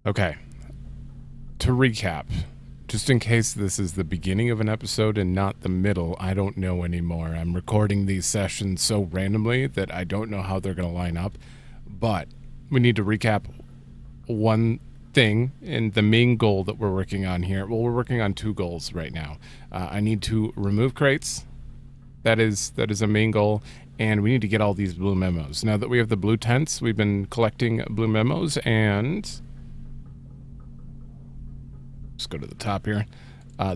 Okay. To recap, just in case this is the beginning of an episode and not the middle, I don't know anymore. I'm recording these sessions so randomly that I don't know how they're going to line up. But we need to recap one thing and the main goal that we're working on here. Well, we're working on two goals right now. I need to remove crates. That is a main goal. And we need to get all these blue memos. Now that we have the blue tents, we've been collecting blue memos and... Let's go to the top here.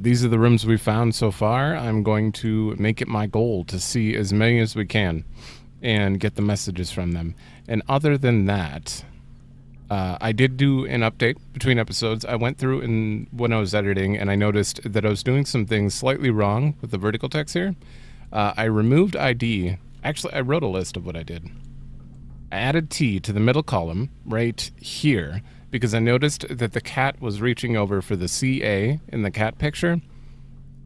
These are the rooms we've found so far. I'm going to make it my goal to see as many as we can and get the messages from them. And other than that, I did do an update between episodes. I went through when I was editing and I noticed that I was doing some things slightly wrong with the vertical text here. I removed ID. Actually, I wrote a list of what I did. I added T to the middle column right here, because I noticed that the cat was reaching over for the CA in the cat picture,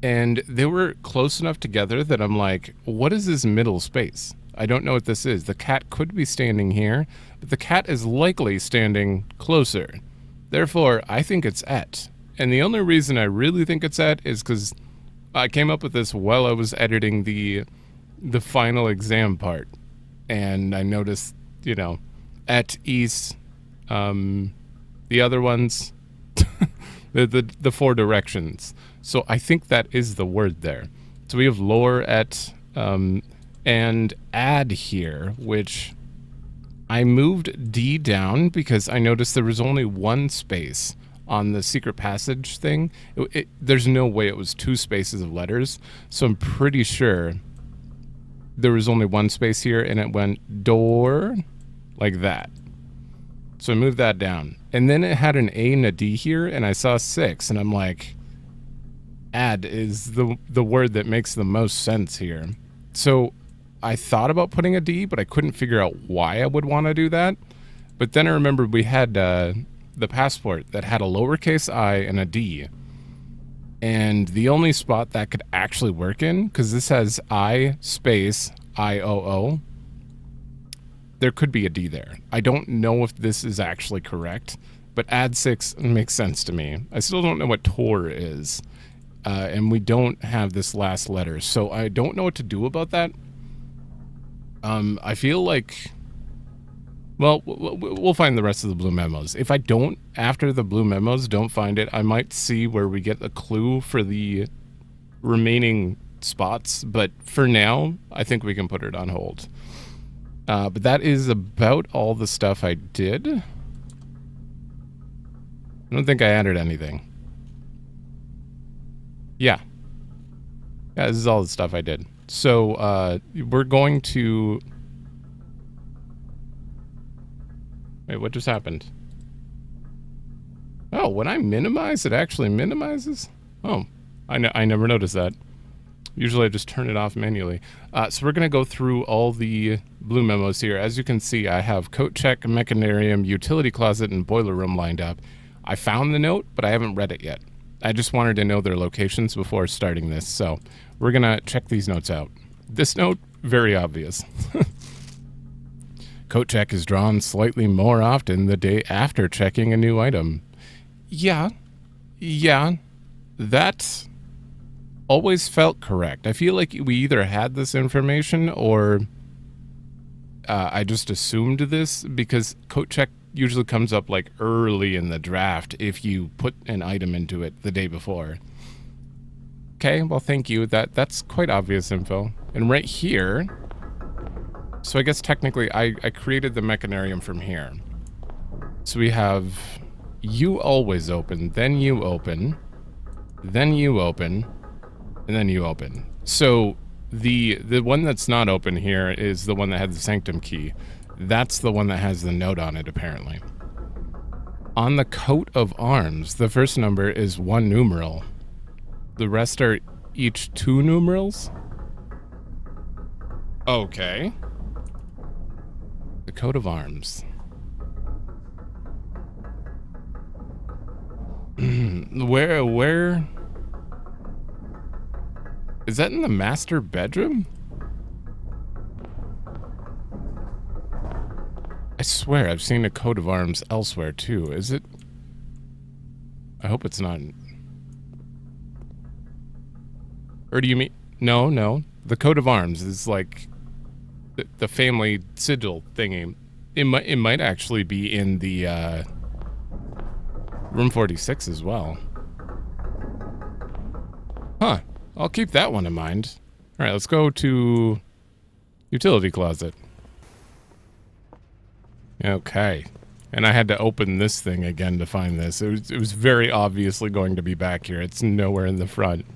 and they were close enough together that I'm like, what is this middle space? I don't know what this is. The cat could be standing here, but the cat is likely standing closer. Therefore, I think it's et. And the only reason I really think it's et is because I came up with this while I was editing the final exam part. And I noticed, et, east, the other ones, the four directions. So I think that is the word there. So we have lore at and add here, which I moved D down because I noticed there was only one space on the secret passage thing. There's no way it was two spaces of letters. So I'm pretty sure there was only one space here and it went door like that. So I moved that down. And then it had an A and a D here, and I saw 6, and I'm like, add is the word that makes the most sense here. So I thought about putting a D, but I couldn't figure out why I would want to do that. But then I remembered we had the passport that had a lowercase I and a D. And the only spot that could actually work in, because this has I space IOO, there could be a D there. I don't know if this is actually correct, but add 6 makes sense to me. I still don't know what Tor is, and we don't have this last letter, so I don't know what to do about that. I feel like, well, we'll find the rest of the blue memos. If I don't, after the blue memos, don't find it, I might see where we get a clue for the remaining spots, but for now, I think we can put it on hold. But that is about all the stuff I did. I don't think I added anything. Yeah, this is all the stuff I did. So we're going to... Wait, what just happened? Oh, when I minimize, it actually minimizes? Oh, I never noticed that. Usually I just turn it off manually. So we're going to go through all the blue memos here. As you can see, I have coat check, mechanarium, utility closet, and boiler room lined up. I found the note, but I haven't read it yet. I just wanted to know their locations before starting this. So we're going to check these notes out. This note, very obvious. Coat check is drawn slightly more often the day after checking a new item. Yeah, that's... always felt correct. I feel like we either had this information or I just assumed this, because coat check usually comes up like early in the draft if you put an item into it the day before. Okay, well, thank you. That's quite obvious info. And right here, so I guess technically I created the mechanarium from here. So we have you always open, then you open, then you open, and then you open. So the one that's not open here is the one that has the sanctum key. That's the one that has the note on it, apparently. On the coat of arms, the first number is 1 numeral. The rest are each 2 numerals? Okay. The coat of arms. Where... Is that in the master bedroom? I swear I've seen a coat of arms elsewhere too. Is it I hope it's not. Or do you mean... No, no. The coat of arms is like the family sigil thingy. It might actually be in the room 46 as well. Huh. I'll keep that one in mind. All right, let's go to utility closet. Okay. And I had to open this thing again to find this. It was very obviously going to be back here. It's nowhere in the front.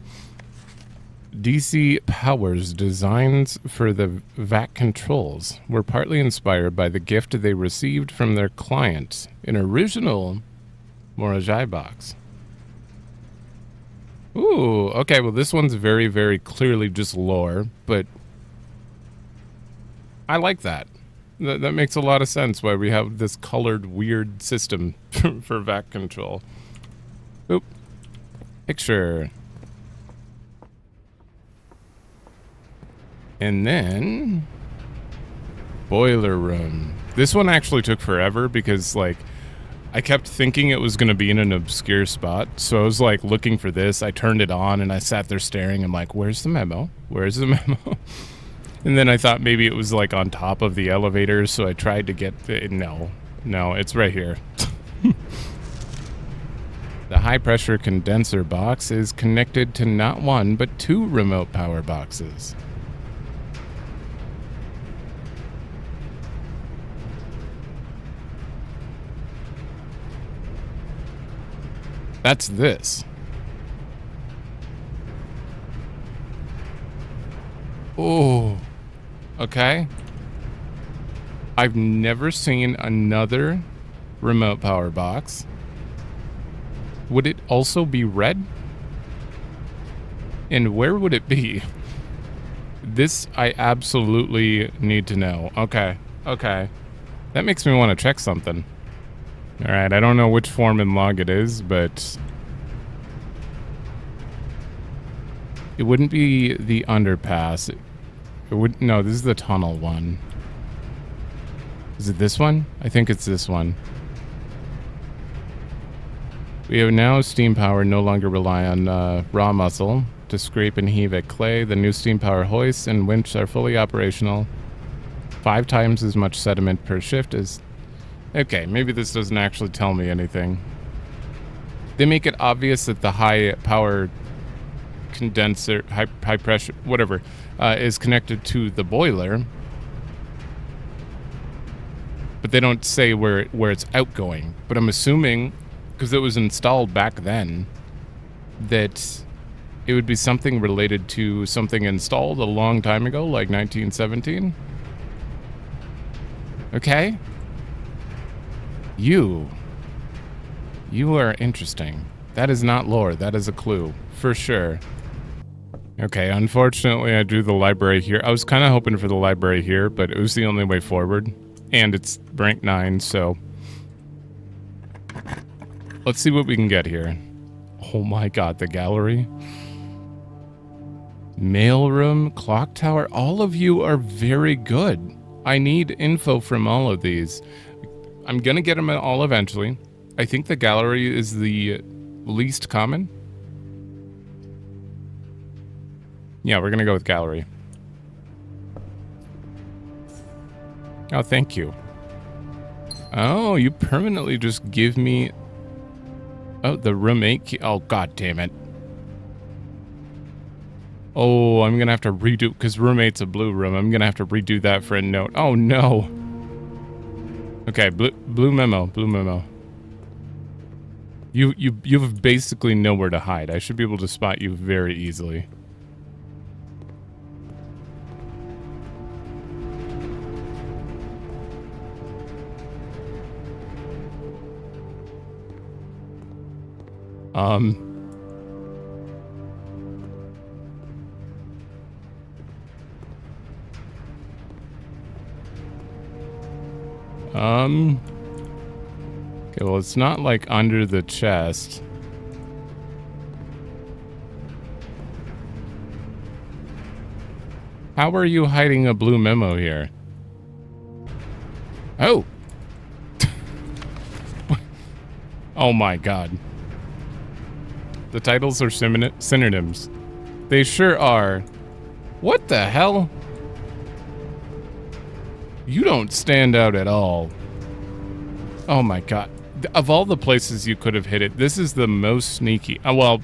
DC Powers' designs for the vac controls were partly inspired by the gift they received from their client, an original Morajai box. Ooh, okay, well this one's very, very clearly just lore, but I like that. That makes a lot of sense why we have this colored weird system for vac control. Oop. Picture. And then boiler room. This one actually took forever because like I kept thinking it was going to be in an obscure spot. So I was like looking for this. I turned it on and I sat there staring. I'm like, where's the memo? Where's the memo? And then I thought maybe it was like on top of the elevator. So I tried to get the, no, it's right here. The high pressure condenser box is connected to not one, but two remote power boxes. That's this. Oh, okay. I've never seen another remote power box. Would it also be red? And where would it be? This I absolutely need to know. Okay, okay. That makes me want to check something. Alright, I don't know which form and log it is, but it wouldn't be the underpass. It would, no, this is the tunnel one. Is it this one? I think it's this one. We have now steam power no longer rely on raw muscle to scrape and heave at clay. The new steam power hoists and winch are fully operational. 5 times as much sediment per shift as... Okay, maybe this doesn't actually tell me anything. They make it obvious that the high power condenser, high pressure, whatever, is connected to the boiler. But they don't say where it's outgoing. But I'm assuming, because it was installed back then, that it would be something related to something installed a long time ago, like 1917. Okay. You are interesting. That is not lore. That is a clue. For sure. Okay, unfortunately I drew the library here. I was kind of hoping for the library here, but it was the only way forward. And it's rank 9, so... Let's see what we can get here. Oh my god, the gallery. Mailroom, clock tower. All of you are very good. I need info from all of these. I'm gonna get them all eventually. I think the gallery is the least common. Yeah, we're gonna go with gallery. Oh, thank you. Oh, you permanently just give me... Oh, the room 8 key. Oh, god damn it. Oh, I'm gonna have to redo... Because room 8's a blue room. I'm gonna have to redo that for a note. Oh, no. Okay, blue memo. Blue memo. You have basically nowhere to hide. I should be able to spot you very easily. Okay, well, it's not like under the chest. How are you hiding a blue memo here? Oh! Oh my god. The titles are synonyms. They sure are. What the hell? You don't stand out at all. Oh my god. Of all the places you could have hit it, this is the most sneaky. Well,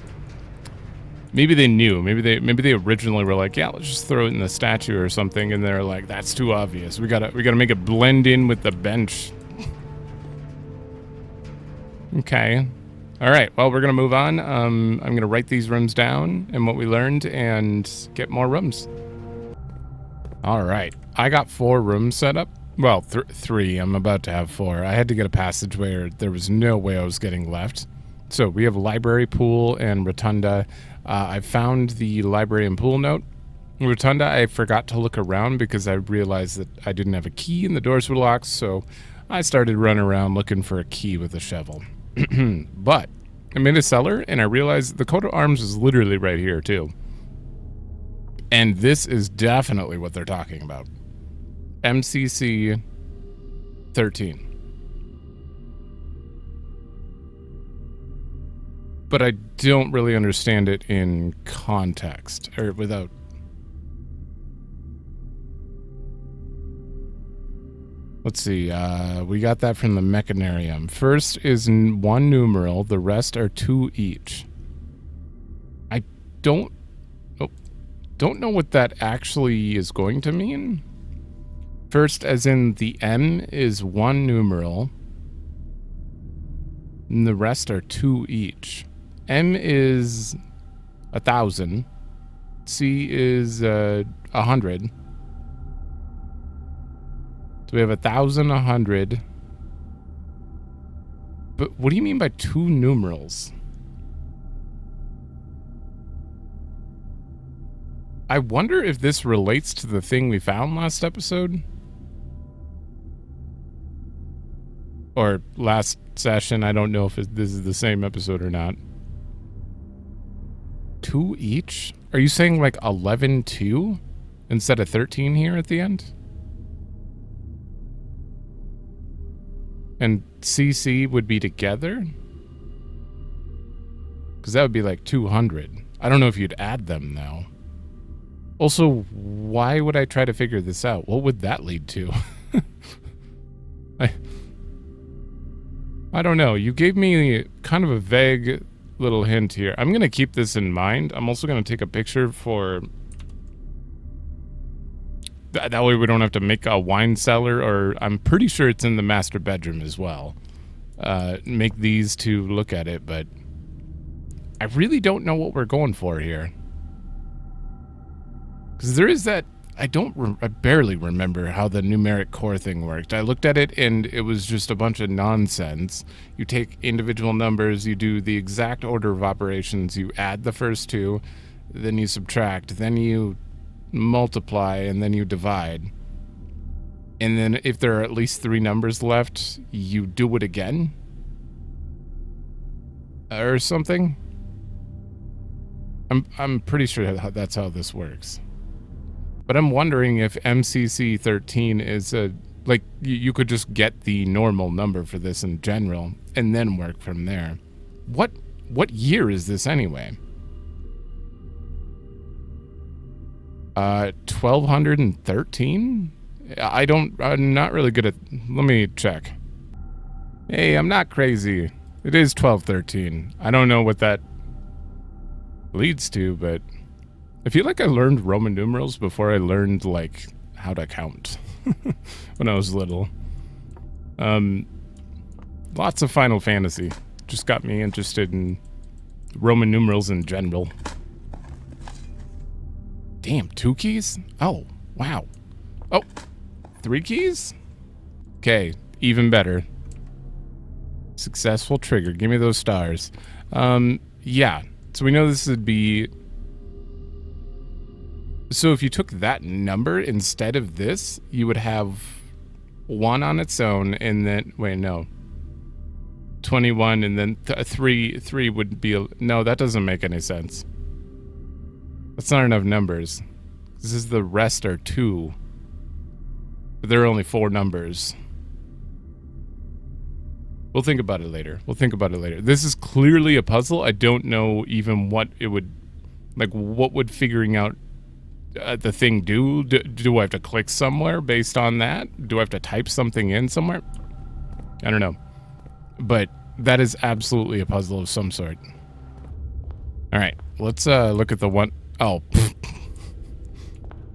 maybe they knew. Maybe they originally were like, yeah, let's just throw it in the statue or something, and they're like, that's too obvious. We gotta make it blend in with the bench. Okay. All right. Well, we're gonna move on. I'm gonna write these rooms down and what we learned, and get more rooms. All right. I got 4 rooms set up. Well, 3. I'm about to have 4. I had to get a passage where there was no way I was getting left. So we have library, pool, and rotunda. I found the library and pool note. Rotunda, I forgot to look around because I realized that I didn't have a key and the doors were locked, so I started running around looking for a key with a shovel. But I made a cellar, and I realized the coat of arms is literally right here, too. And this is definitely what they're talking about. MCC 13. But I don't really understand it in context, or without. Let's see, we got that from the mechanarium. First is 1 numeral, the rest are 2 each. I don't know what that actually is going to mean. First, as in the M is 1 numeral, and the rest are 2 each. M is 1,000. C is 100. So we have 1,000, 100. But what do you mean by 2 numerals? I wonder if this relates to the thing we found last episode. Or last session. I don't know if this is the same episode or not. 2 each? Are you saying like 11, 2? Instead of 13 here at the end? And CC would be together? Because that would be like 200. I don't know if you'd add them, though. Also, why would I try to figure this out? What would that lead to? I don't know. You gave me kind of a vague little hint here. I'm going to keep this in mind. I'm also going to take a picture for... That way we don't have to make a wine cellar, or I'm pretty sure it's in the master bedroom as well. Make these to look at it, but I really don't know what we're going for here. Because there is that... I barely remember how the numeric core thing worked. I looked at it and it was just a bunch of nonsense. You take individual numbers, you do the exact order of operations, you add the first 2, then you subtract, then you multiply, and then you divide. And then if there are at least 3 numbers left, you do it again? Or something? I'm pretty sure that's how this works. But I'm wondering if MCC 13 is a... Like, you could just get the normal number for this in general, and then work from there. What year is this anyway? 1213? I'm not really good at... Let me check. Hey, I'm not crazy. It is 1213. I don't know what that leads to, but... I feel like I learned Roman numerals before I learned, like, how to count when I was little. Lots of Final Fantasy. Just got me interested in Roman numerals in general. Damn, 2 keys? Oh, wow. Oh, 3 keys? Okay, even better. Successful trigger. Give me those stars. Yeah, so we know this would be... So if you took that number instead of this, you would have 1 on its own, and then... Wait, no. 21, and then 3 would be... No, that doesn't make any sense. That's not enough numbers. This is the rest are 2. But there are only 4 numbers. We'll think about it later. We'll think about it later. This is clearly a puzzle. I don't know even what it would... Like, what would figuring out the thing do? Do I have to click somewhere based on that? Do I have to type something in somewhere? I don't know. But that is absolutely a puzzle of some sort. All right, let's look at the one... Oh.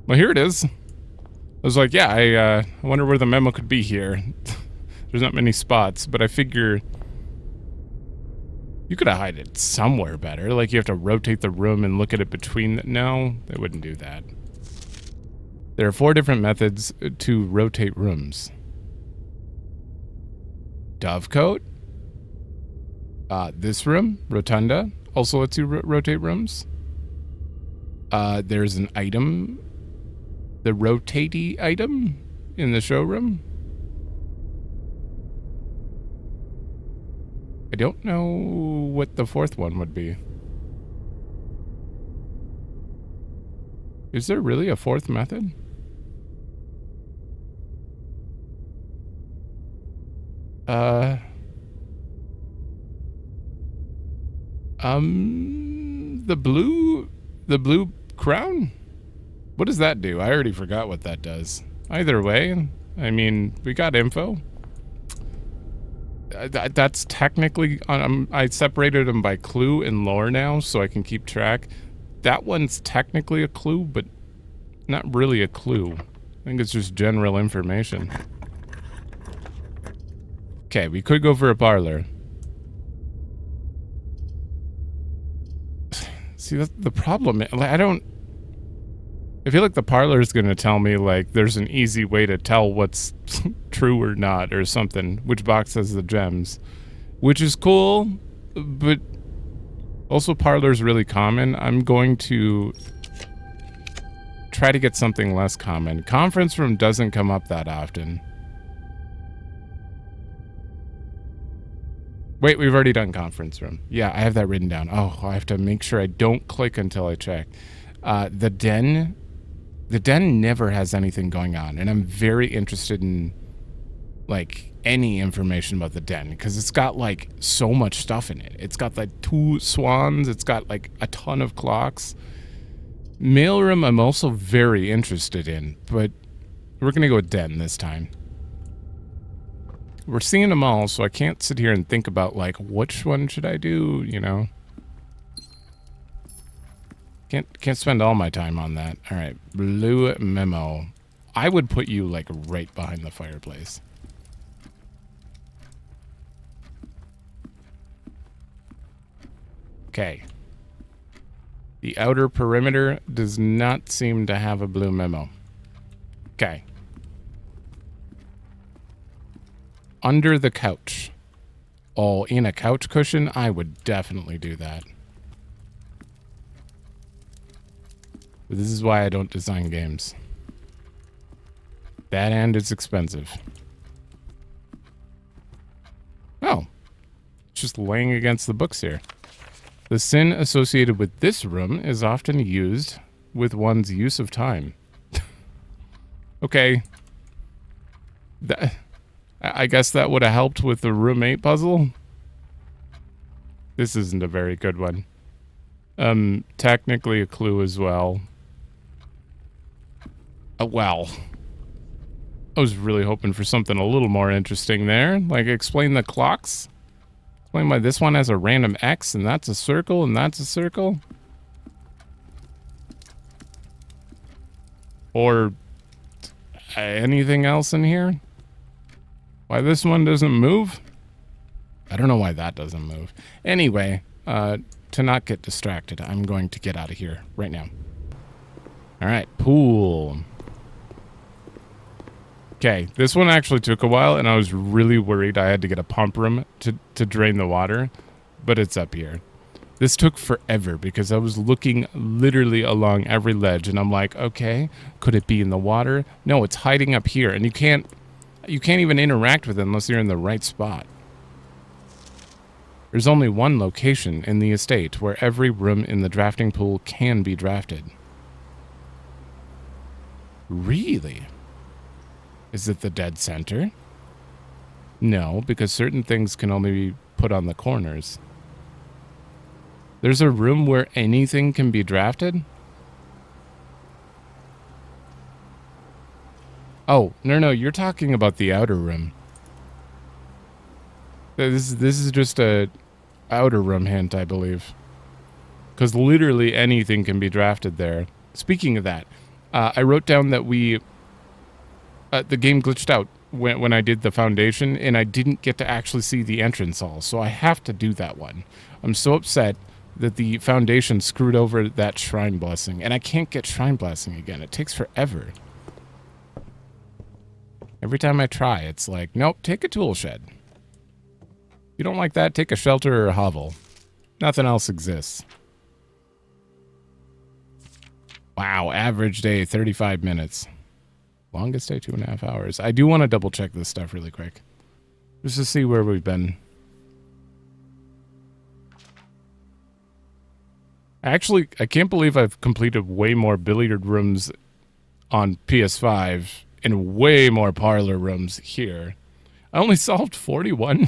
Well, here it is. I was like, yeah, I wonder where the memo could be here. There's not many spots, but I figure you could hide it somewhere better. Like you have to rotate the room and look at it between... No, they wouldn't do that. There are 4 different methods to rotate rooms. Dovecote. This room, Rotunda, also lets you rotate rooms. There's an item, the rotatey item in the showroom. I don't know what the 4th one would be. Is there really a 4th method? The blue crown? What does that do? I already forgot what that does. Either way, I mean, we got info. That's technically... I separated them by clue and lore now, so I can keep track. That one's technically a clue, but not really a clue. I think it's just general information. Okay, we could go for a parlor. See, that's the problem. I feel like the parlor is going to tell me, like, there's an easy way to tell what's true or not or something. Which box has the gems. Which is cool, but also parlor's really common. I'm going to try to get something less common. Conference room doesn't come up that often. Wait, we've already done conference room. Yeah, I have that written down. Oh, I have to make sure I don't click until I check. The den never has anything going on, and I'm very interested in, like, any information about the den, because it's got, like, so much stuff in it. It's got, like, 2 swans. It's got, like, a ton of clocks. Mailroom I'm also very interested in, but we're going to go with den this time. We're seeing them all, so I can't sit here and think about, like, which one should I do, you know? Can't spend all my time on that. All right, blue memo. I would put you, like, right behind the fireplace. Okay. The outer perimeter does not seem to have a blue memo. Okay. Under the couch. Oh, in a couch cushion? I would definitely do that. But this is why I don't design games. That and it's expensive. Oh. Just laying against the books here. The sin associated with this room is often used with one's use of time. Okay. I guess that would have helped with the roommate puzzle. This isn't a very good one. Technically a clue as well. Well. I was really hoping for something a little more interesting there. Like, explain the clocks. Explain why this one has a random X, and that's a circle, and that's a circle. Or anything else in here? Why this one doesn't move? I don't know why that doesn't move. Anyway, to not get distracted, I'm going to get out of here right now. All right, pool. Okay, this one actually took a while, and I was really worried I had to get a pump room to drain the water, but it's up here. This took forever because I was looking literally along every ledge, and I'm like, okay, could it be in the water? No, it's hiding up here, and you can't even interact with it unless you're in the right spot. There's only one location in the estate where every room in the drafting pool can be drafted. Really? Is it the dead center? No, because certain things can only be put on the corners. There's a room where anything can be drafted? Oh, no, you're talking about the outer room. This is just a outer room hint, I believe. Because literally anything can be drafted there. Speaking of that, I wrote down that the game glitched out when I did the foundation, and I didn't get to actually see the entrance hall, so I have to do that one. I'm so upset that the foundation screwed over that shrine blessing, and I can't get shrine blessing again. It takes forever. Every time I try, it's like, nope, take a tool shed. If you don't like that, take a shelter or a hovel. Nothing else exists. Wow, average day, 35 minutes. Longest day, 2.5 hours. I do want to double check this stuff really quick. Just to see where we've been. Actually, I can't believe I've completed way more billiard rooms on PS5 and way more parlor rooms here. I only solved 41.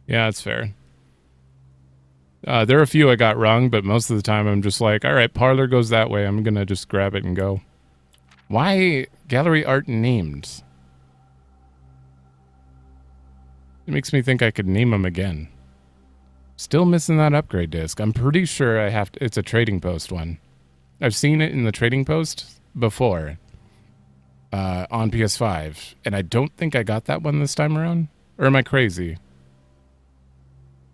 Yeah, that's fair. There are a few I got wrong, but most of the time I'm just like, all right, parlor goes that way. I'm going to just grab it and go. Why gallery art named? It makes me think I could name them again. Still missing that upgrade disc. I'm pretty sure I have to, it's a trading post one. I've seen it in the trading post before on PS5, and I don't think I got that one this time around. Or am I crazy?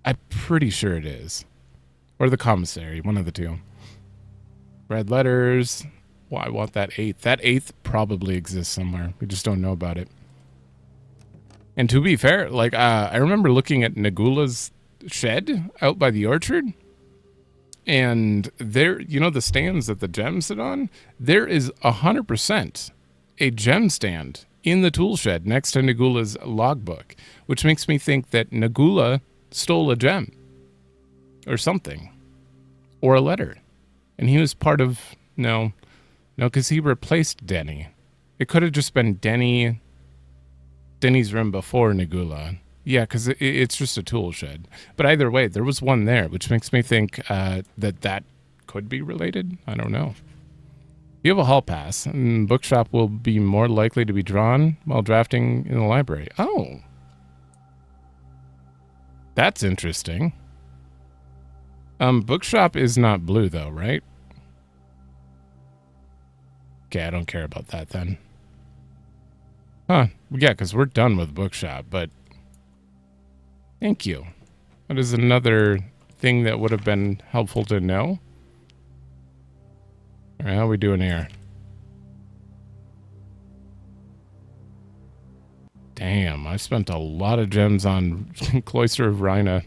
I'm pretty sure it is. Or the commissary, one of the two. Red letters. Well, I want that 8th. That 8th probably exists somewhere. We just don't know about it. And to be fair, like, I remember looking at Nagula's shed out by the orchard. And there, you know, the stands that the gems sit on? There is 100% a gem stand in the tool shed next to Nagula's logbook. Which makes me think that Nagula stole a gem. Or something. Or a letter. And he was part of... No, because he replaced Denny. It could have just been Denny's room before Nagula. Yeah, because it's just a tool shed. But either way, there was one there, which makes me think that could be related. I don't know. You have a hall pass, and bookshop will be more likely to be drawn while drafting in the library. Oh. That's interesting. Bookshop is not blue, though, right? Okay, I don't care about that, then. Huh. Yeah, because we're done with bookshop, but... Thank you. That is another thing that would have been helpful to know. All right, how are we doing here? Damn, I spent a lot of gems on Cloister of Rhina.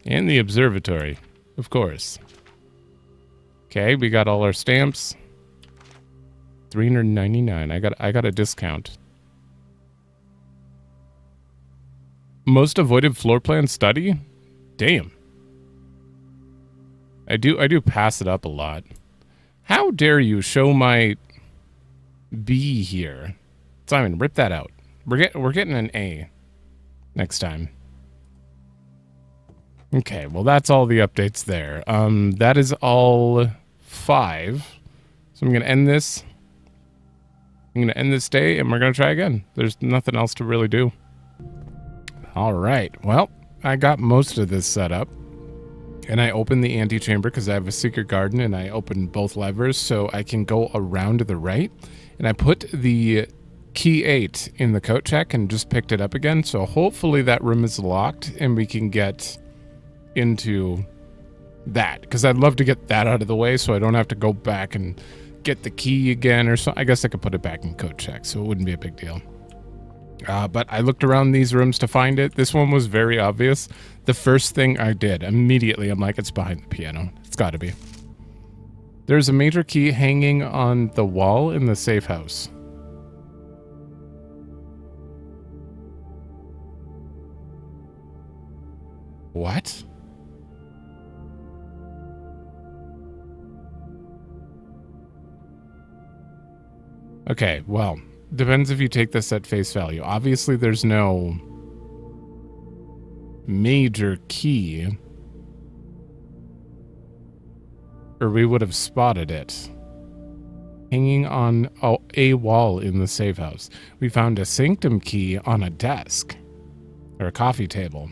And the observatory, of course. Okay, we got all our stamps. $399. I got a discount. Most avoided floor plan study? Damn. I do pass it up a lot. How dare you show my B here? Simon, rip that out. We're getting an A next time. Okay, well that's all the updates there. That is all 5. So I'm gonna end this. I'm gonna end this day and we're gonna try again. There's nothing else to really do. All right, well, I got most of this set up. And I opened the antechamber because I have a secret garden, and I opened both levers so I can go around to the right. And I put the key 8 in the coat check and just picked it up again. So hopefully that room is locked and we can get into that. Because I'd love to get that out of the way so I don't have to go back and get the key again or so. I guess I could put it back in coat check, so it wouldn't be a big deal. But I looked around these rooms to find it. This one was very obvious. The first thing I did, immediately, I'm like, it's behind the piano. It's got to be. There's a major key hanging on the wall in the safe house. What? Okay, well, Depends if you take this at face value. Obviously, there's no major key, or we would have spotted it. Hanging on a wall in the safe house. We found a sanctum key on a desk, or a coffee table.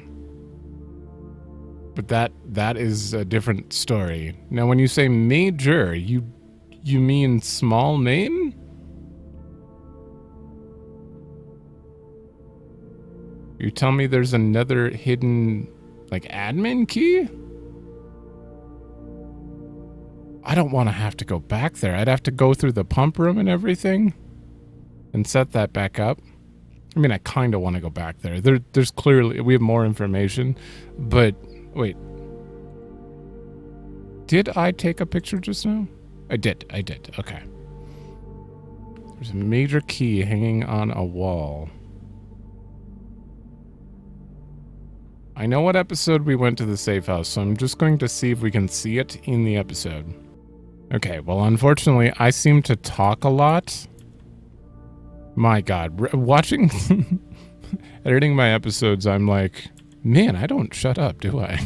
But that is a different story. Now, when you say major, you mean small name? You tell me there's another hidden, like, admin key? I don't want to have to go back there. I'd have to go through the pump room and everything and set that back up. I mean, I kind of want to go back there. There's clearly, we have more information, but wait. Did I take a picture just now? I did. Okay. There's a major key hanging on a wall. I know what episode we went to the safe house, so I'm just going to see if we can see it in the episode. Okay, well, unfortunately, I seem to talk a lot. My God, watching, editing my episodes, I'm like, man, I don't shut up, do I?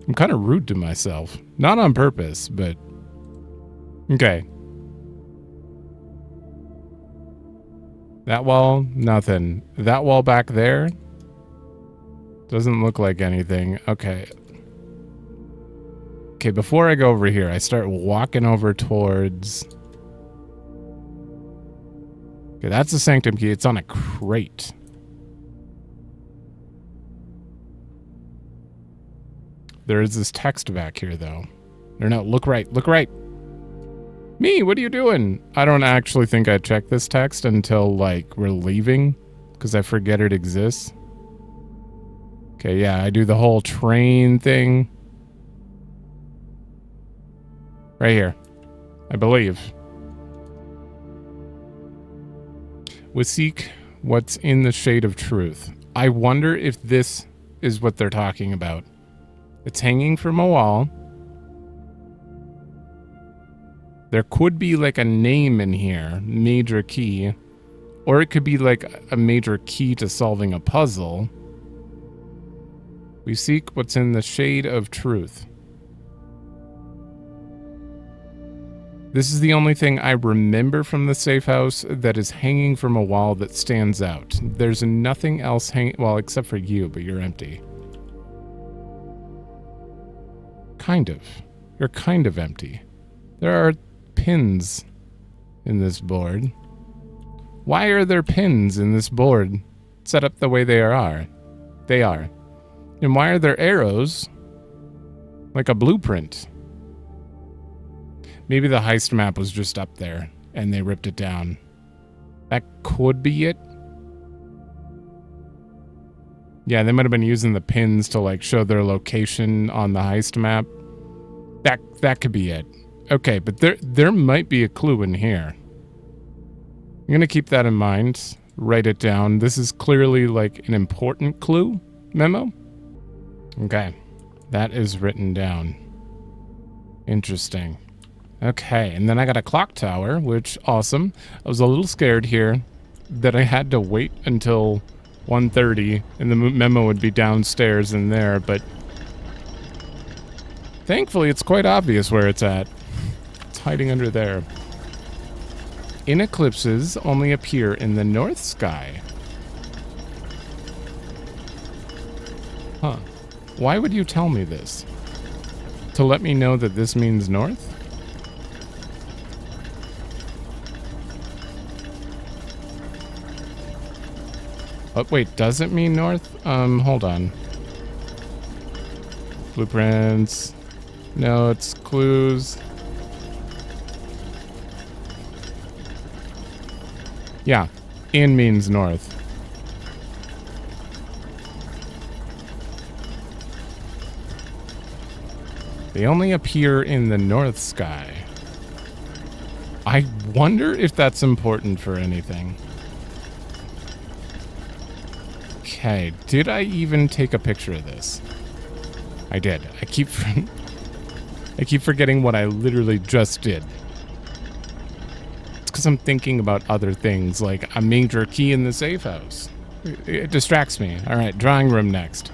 I'm kind of rude to myself. Not on purpose, but... Okay. That wall, nothing. That wall back there... doesn't look like anything. Okay. Okay, before I go over here, I start walking over towards... Okay, that's a sanctum key. It's on a crate. There is this text back here, though. Or no, look right. Look right. Me, what are you doing? I don't actually think I checked this text until, like, we're leaving. Because I forget it exists. Okay, yeah, I do the whole train thing. Right here. I believe. We seek what's in the shade of truth. I wonder if this is what they're talking about. It's hanging from a wall. There could be like a name in here, major key. Or it could be like a major key to solving a puzzle. We seek what's in the shade of truth. This is the only thing I remember from the safe house that is hanging from a wall that stands out. There's nothing else hanging, well, except for you, but you're empty. Kind of. You're kind of empty. There are pins in this board. Why are there pins in this board set up the way they are? They are. And why are there arrows like a blueprint? Maybe the heist map was just up there and they ripped it down. That could be it. Yeah, they might have been using the pins to like show their location on the heist map. That could be it. Okay, but there might be a clue in here. I'm gonna keep that in mind. Write it down. This is clearly like an important clue, Memo. Okay, that is written down. Interesting. Okay, and then I got a clock tower, which, awesome. I was a little scared here that I had to wait until 1:30 and the memo would be downstairs in there, but thankfully it's quite obvious where it's at. It's hiding under there. In eclipses only appear in the north sky. Huh. Why would you tell me this? To let me know that this means north? Oh, wait, does it mean north? Hold on. Blueprints. Notes, clues. Yeah, in means north. They only appear in the north sky. I wonder if that's important for anything. Okay, did I even take a picture of this? I did. I keep forgetting what I literally just did. It's because I'm thinking about other things, like a major key in the safe house. It distracts me. All right, drawing room next.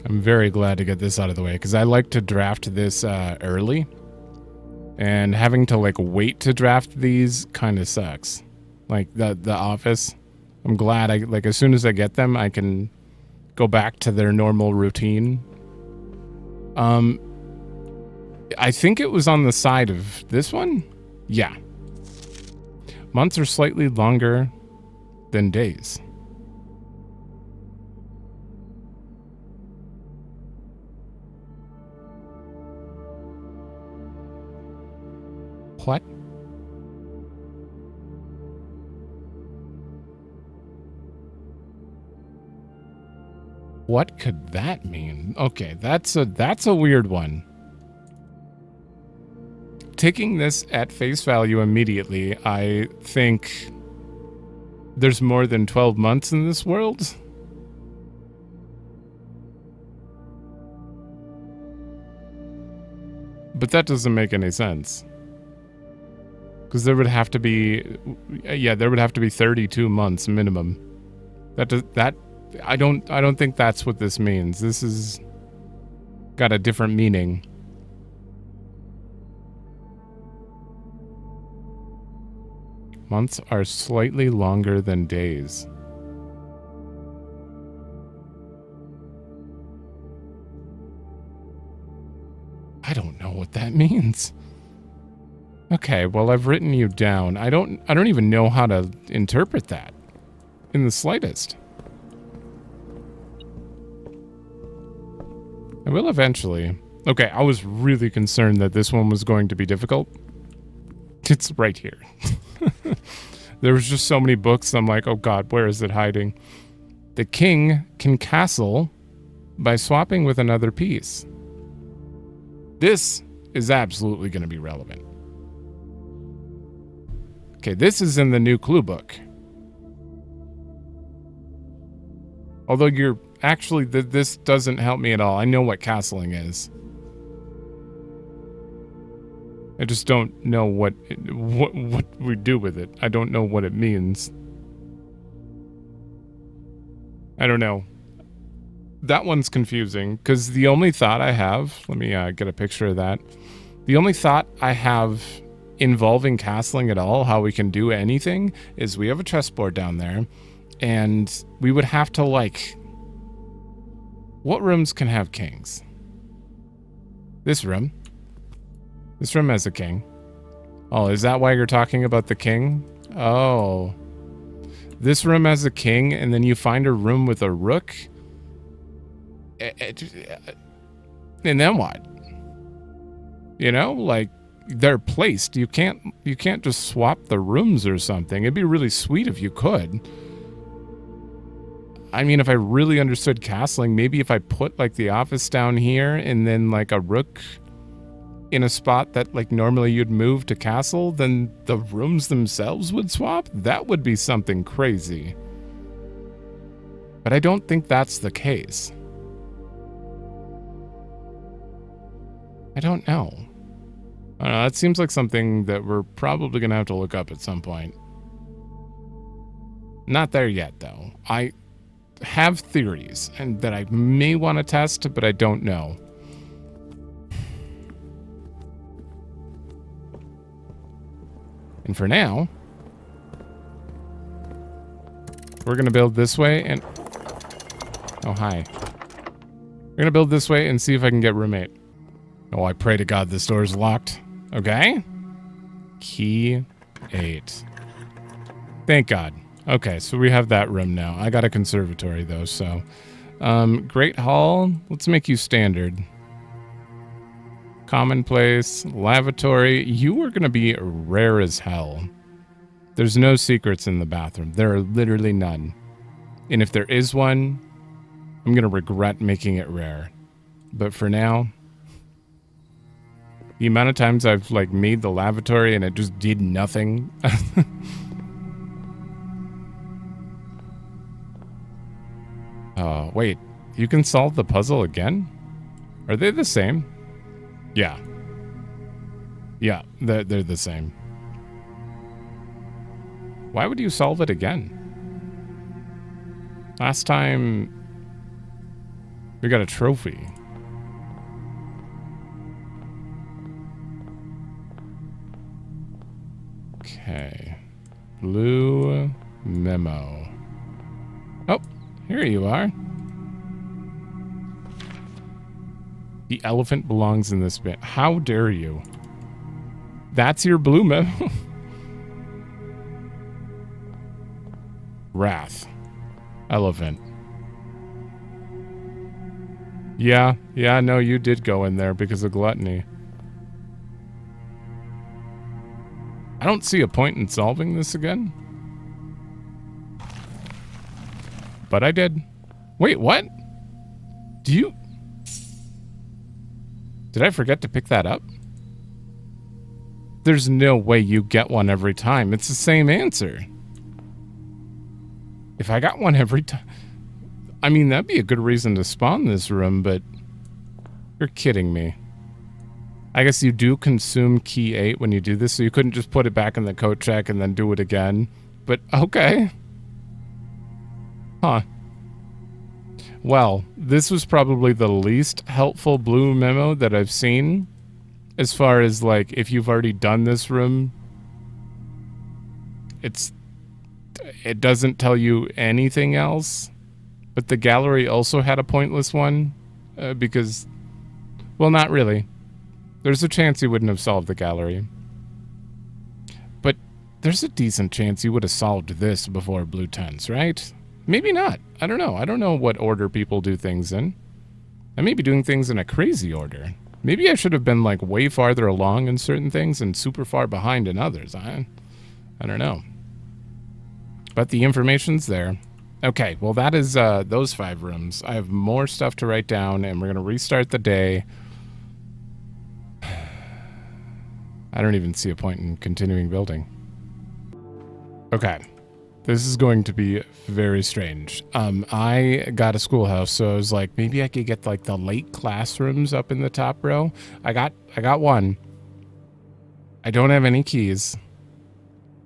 I'm very glad to get this out of the way because I like to draft this early. And having to like wait to draft these kind of sucks. Like the office. I'm glad as soon as I get them, I can go back to their normal routine. I think it was on the side of this one. Yeah. Months are slightly longer than days. What? What could that mean? Okay, that's a weird one. Taking this at face value immediately, I think there's more than 12 months in this world. But that doesn't make any sense. Because there would have to be, there would have to be 32 months minimum. I don't think that's what this means. This is got a different meaning. Months are slightly longer than days. I don't know what that means. Okay, well, I've written you down. I don't even know how to interpret that in the slightest. I will eventually. Okay, I was really concerned that this one was going to be difficult. It's right here. There was just so many books. I'm like, oh God, where is it hiding? The king can castle by swapping with another piece. This is absolutely going to be relevant. Okay, this is in the new clue book. Although you're actually, this doesn't help me at all. I know what castling is. I just don't know what we do with it. I don't know what it means. I don't know. That one's confusing because the only thought I have, let me get a picture of that. The only thought I have involving castling at all, how we can do anything, is we have a chessboard down there and we would have to like, what rooms can have kings? This room. This room has a king. Oh, is that why you're talking about the king? Oh. This room has a king, and then you find a room with a rook? And then what? You know, like, they're placed. You can't just swap the rooms or something. It'd be really sweet if you could. I mean, if I really understood castling, maybe if I put, like, the office down here, and then, like, a rook in a spot that like normally you'd move to castle, then the rooms themselves would swap. That would be something crazy. But I don't think that's the case. I don't know. I don't know. That seems like something that we're probably going to have to look up at some point. Not there yet, though. I have theories and that I may want to test, but I don't know. And for now, we're going to build this way and... Oh, hi. We're going to build this way and see if I can get roommate. Oh, I pray to God this door is locked. Okay. Key 8. Thank God. Okay, so we have that room now. I got a conservatory, though, so... Great Hall. Let's make you standard. Commonplace, lavatory. You are going to be rare as hell. There's no secrets in the bathroom. There are literally none. And if there is one, I'm going to regret making it rare. But for now, the amount of times I've like made the lavatory and it just did nothing. Oh, wait. You can solve the puzzle again? Are they the same? Yeah. Yeah, they're the same. Why would you solve it again? Last time we got a trophy. Okay. Blue memo. Oh, here you are. The elephant belongs in this bin. How dare you? That's your blue memo? Wrath. Elephant. Yeah, no, you did go in there because of gluttony. I don't see a point in solving this again. But I did. Wait, what? Did I forget to pick that up? There's no way you get one every time. It's the same answer. If I got one every time... I mean, that'd be a good reason to spawn this room, but... You're kidding me. I guess you do consume key 8 when you do this, so you couldn't just put it back in the code check and then do it again. But, okay. Huh. Well, this was probably the least helpful blue memo that I've seen. As far as, like, if you've already done this room, it doesn't tell you anything else. But the gallery also had a pointless one, because, well, not really. There's a chance you wouldn't have solved the gallery. But there's a decent chance you would have solved this before blue 10s, right? Maybe not. I don't know. I don't know what order people do things in. I may be doing things in a crazy order. Maybe I should have been, like, way farther along in certain things and super far behind in others. I don't know. But the information's there. Okay, well, that is those 5 rooms. I have more stuff to write down, and we're going to restart the day. I don't even see a point in continuing building. Okay. This is going to be very strange. I got a schoolhouse, so I was like, maybe I could get, like, the late classrooms up in the top row. I got one. I don't have any keys.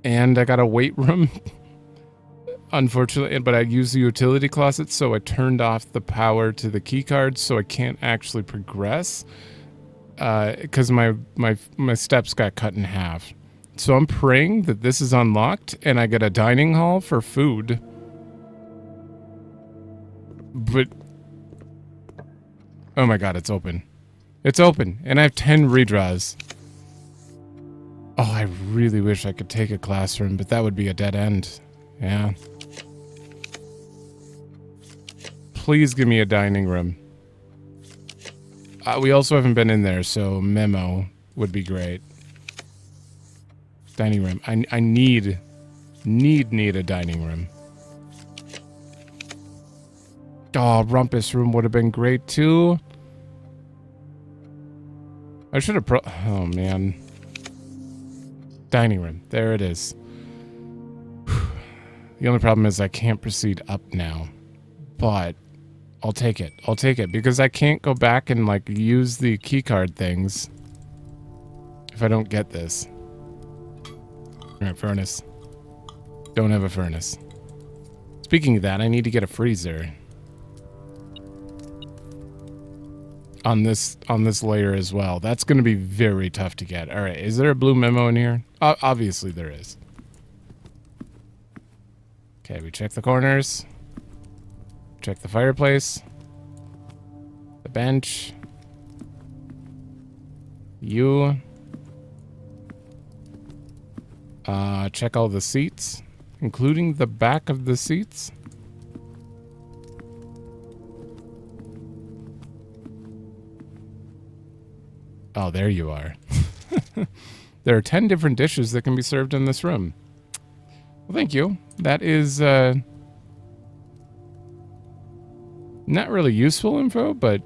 And I got a weight room. Unfortunately, but I used the utility closet, so I turned off the power to the key cards, so I can't actually progress. Because my steps got cut in half. So I'm praying that this is unlocked and I get a dining hall for food. But... oh my god, it's open. It's open, and I have 10 redraws. Oh, I really wish I could take a classroom, but that would be a dead end. Yeah. Please give me a dining room. We also haven't been in there, so memo would be great. Dining room. I need a dining room. Oh, rumpus room would have been great too. I should have oh man. Dining room. There it is. The only problem is I can't proceed up now. But I'll take it. I'll take it because I can't go back and, like, use the keycard things if I don't get this. Alright, furnace. Don't have a furnace. Speaking of that, I need to get a freezer. On this layer as well. That's going to be very tough to get. Alright, is there a blue memo in here? Obviously there is. Okay, we check the corners. Check the fireplace. The bench. You. Check all the seats, including the back of the seats. Oh, there you are. There are 10 different dishes that can be served in this room. Well, thank you. That is, not really useful info, but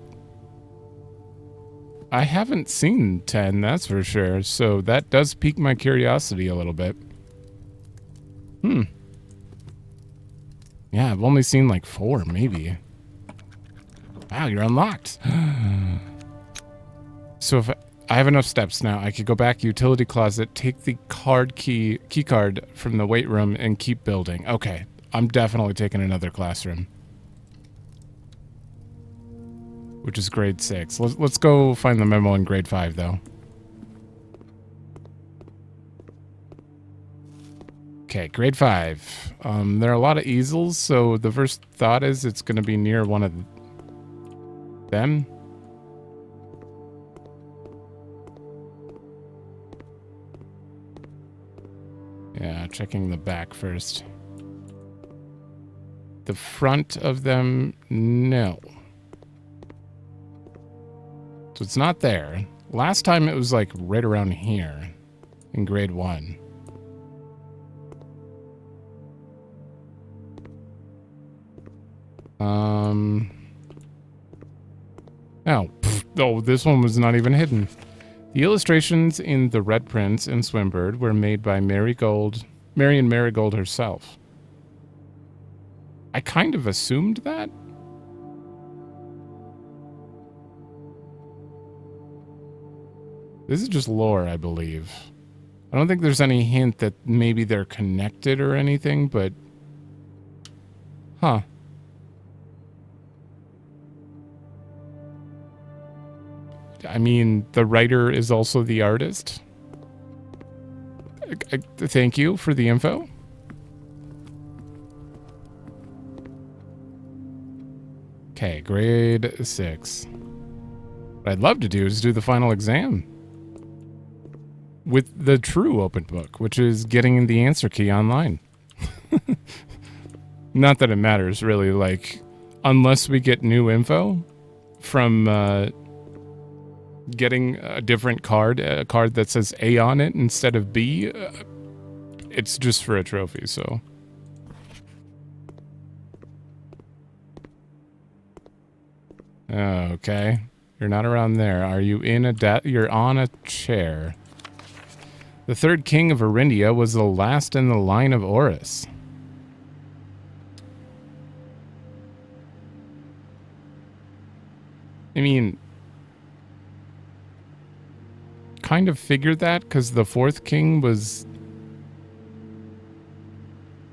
I haven't seen 10, that's for sure. So that does pique my curiosity a little bit. Yeah, I've only seen like 4, maybe. Wow, you're unlocked. So I have enough steps now. I could go back utility closet, take the key card from the weight room, and keep building. Okay, I'm definitely taking another classroom, which is grade 6. Let's go find the memo in grade 5, though. Okay, grade 5. There are a lot of easels, so the first thought is it's going to be near one of them. Yeah, checking the back first. The front of them, no. So it's not there. Last time it was like right around here in grade 1. Oh, this one was not even hidden. The illustrations in The Red Prince and Swimbird were made by Marion Marigold herself. I kind of assumed that. This is just lore, I believe. I don't think there's any hint that maybe they're connected or anything, but... Huh. I mean, the writer is also the artist. Thank you for the info. Okay, grade 6. What I'd love to do is do the final exam with the true open book, which is getting the answer key online. Not that it matters, really. Like, unless we get new info from getting a different card, a card that says A on it instead of B, it's just for a trophy, so... Okay. You're not around there. Are you in a you're on a chair. The third king of Arindia was the last in the line of Horus. I mean, kind of figured that because the fourth king was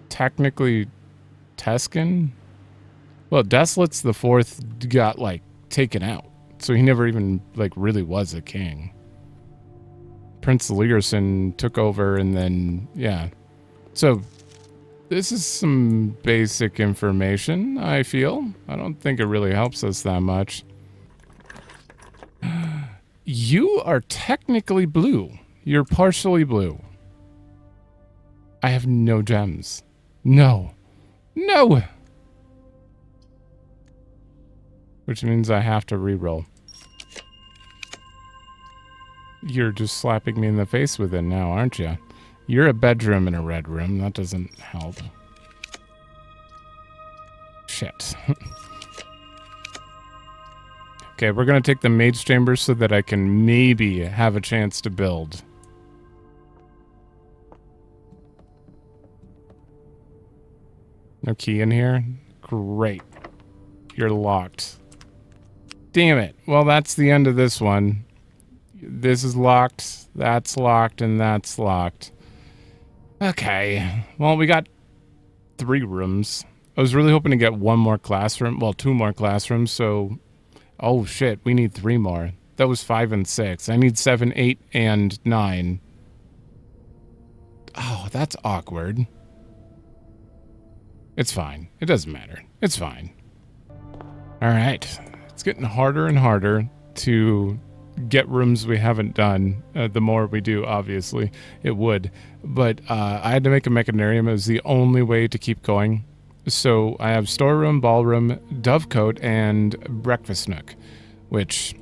technically Tuscan. Well, Desolate's the fourth got, like, taken out. So he never even, like, really was a king. Prince Learson took over and then, yeah. So, this is some basic information, I feel. I don't think it really helps us that much. You are technically blue. You're partially blue. I have no gems. No. No! Which means I have to reroll. You're just slapping me in the face with it now, aren't you? You're a bedroom in a red room. That doesn't help. Shit. Okay, we're going to take the mage chamber so that I can maybe have a chance to build. No key in here? Great. You're locked. Damn it. Well, that's the end of this one. This is locked, that's locked, and that's locked. Okay. Well, we got 3 rooms. I was really hoping to get 1 more classroom. Well, 2 more classrooms, so... Oh, shit. We need 3 more. That was 5 and 6. I need 7, 8, and 9. Oh, that's awkward. It's fine. It doesn't matter. It's fine. All right. It's getting harder and harder to get rooms we haven't done. The more we do, obviously, it would. But I had to make a mechanarium. It was the only way to keep going. So I have storeroom, ballroom, dovecote, and breakfast nook, which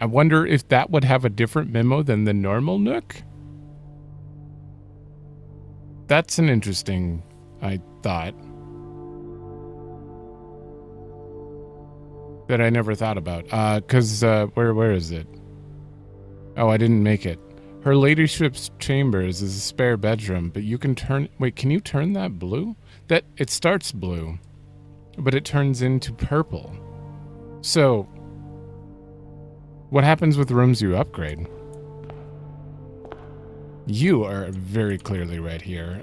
I wonder if that would have a different memo than the normal nook. That's an interesting, I thought. That I never thought about. Because, where is it? Oh, I didn't make it. Her ladyship's chambers is a spare bedroom, but you can turn... Wait, can you turn that blue? That it starts blue, but it turns into purple. So, What happens with rooms you upgrade? You are very clearly right here.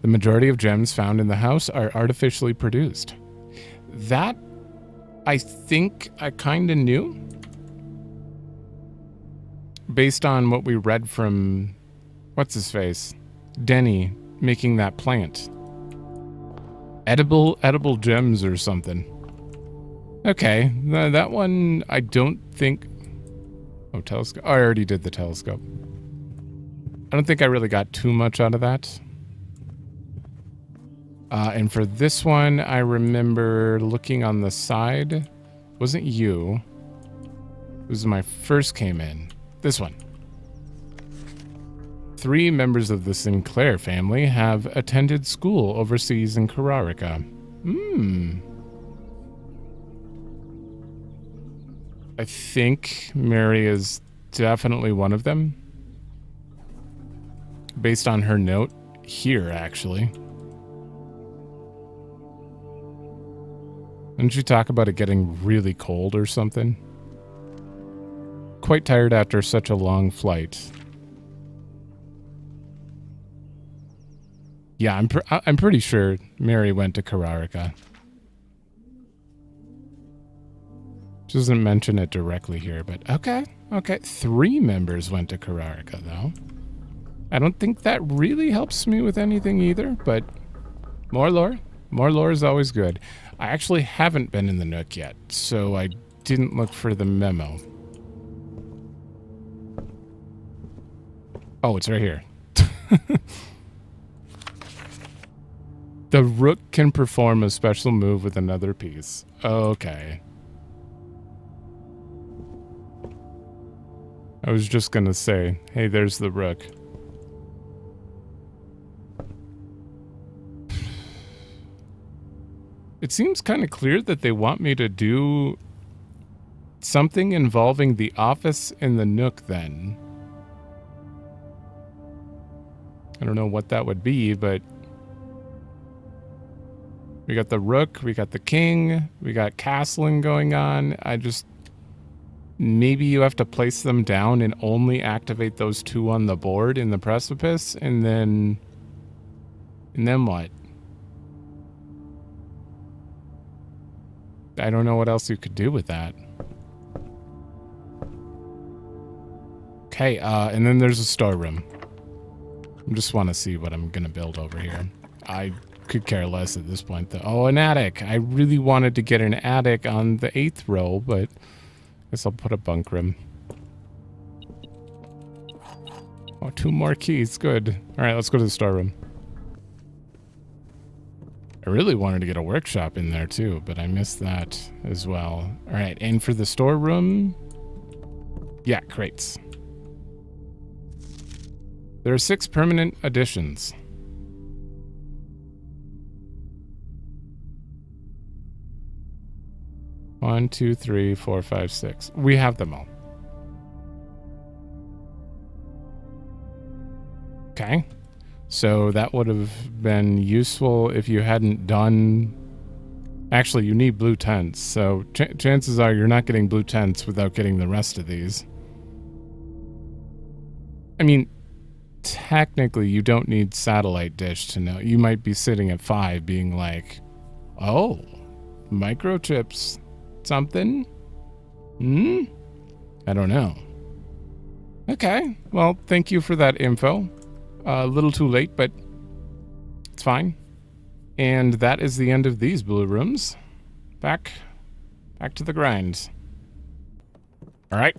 The majority of gems found in the house are artificially produced. That, I think I kind of knew. Based on what we read from, what's his face? Denny making that plant. Edible gems or something. Okay, that one I don't think... Oh, telescope. Oh, I already did the telescope. I don't think I really got too much out of that. And for this one, I remember looking on the side. Wasn't you. It was when I first came in. This one. 3 members of the Sinclair family have attended school overseas in Kararika. I think Mary is definitely one of them. Based on her note here, actually. Didn't you talk about it getting really cold or something? Quite tired after such a long flight. Yeah, I'm pretty sure Mary went to Kararika. She doesn't mention it directly here, but okay. 3 members went to Kararika, though. I don't think that really helps me with anything either, but more lore. More lore is always good. I actually haven't been in the Nook yet, so I didn't look for the memo. Oh, it's right here. The rook can perform a special move with another piece. Okay. I was just gonna say, hey, there's the rook. It seems kind of clear that they want me to do something involving the office in the Nook then. I don't know what that would be, but we got the rook, we got the king, we got castling going on. Maybe you have to place them down and only activate those 2 on the board in the precipice, and then what? I don't know what else you could do with that. Okay, and then there's a storeroom. I just want to see what I'm going to build over here. I could care less at this point, though. Oh, an attic. I really wanted to get an attic on the 8th row, but I guess I'll put a bunk room. Oh, 2 more keys. Good. All right, let's go to the storeroom. I really wanted to get a workshop in there too, but I missed that as well. All right, and for the storeroom, yeah, crates. There are 6 permanent additions. One, 2, 3, 4, 5, 6. We have them all. Okay. So that would have been useful if you hadn't done... Actually, you need blue tents, so chances are you're not getting blue tents without getting the rest of these. I mean, technically you don't need satellite dish to know. You might be sitting at 5 being like, oh, microchips, something? I don't know. Okay, well, thank you for that info. A little too late, but it's fine. And that is the end of these blue rooms. Back to the grind. All right.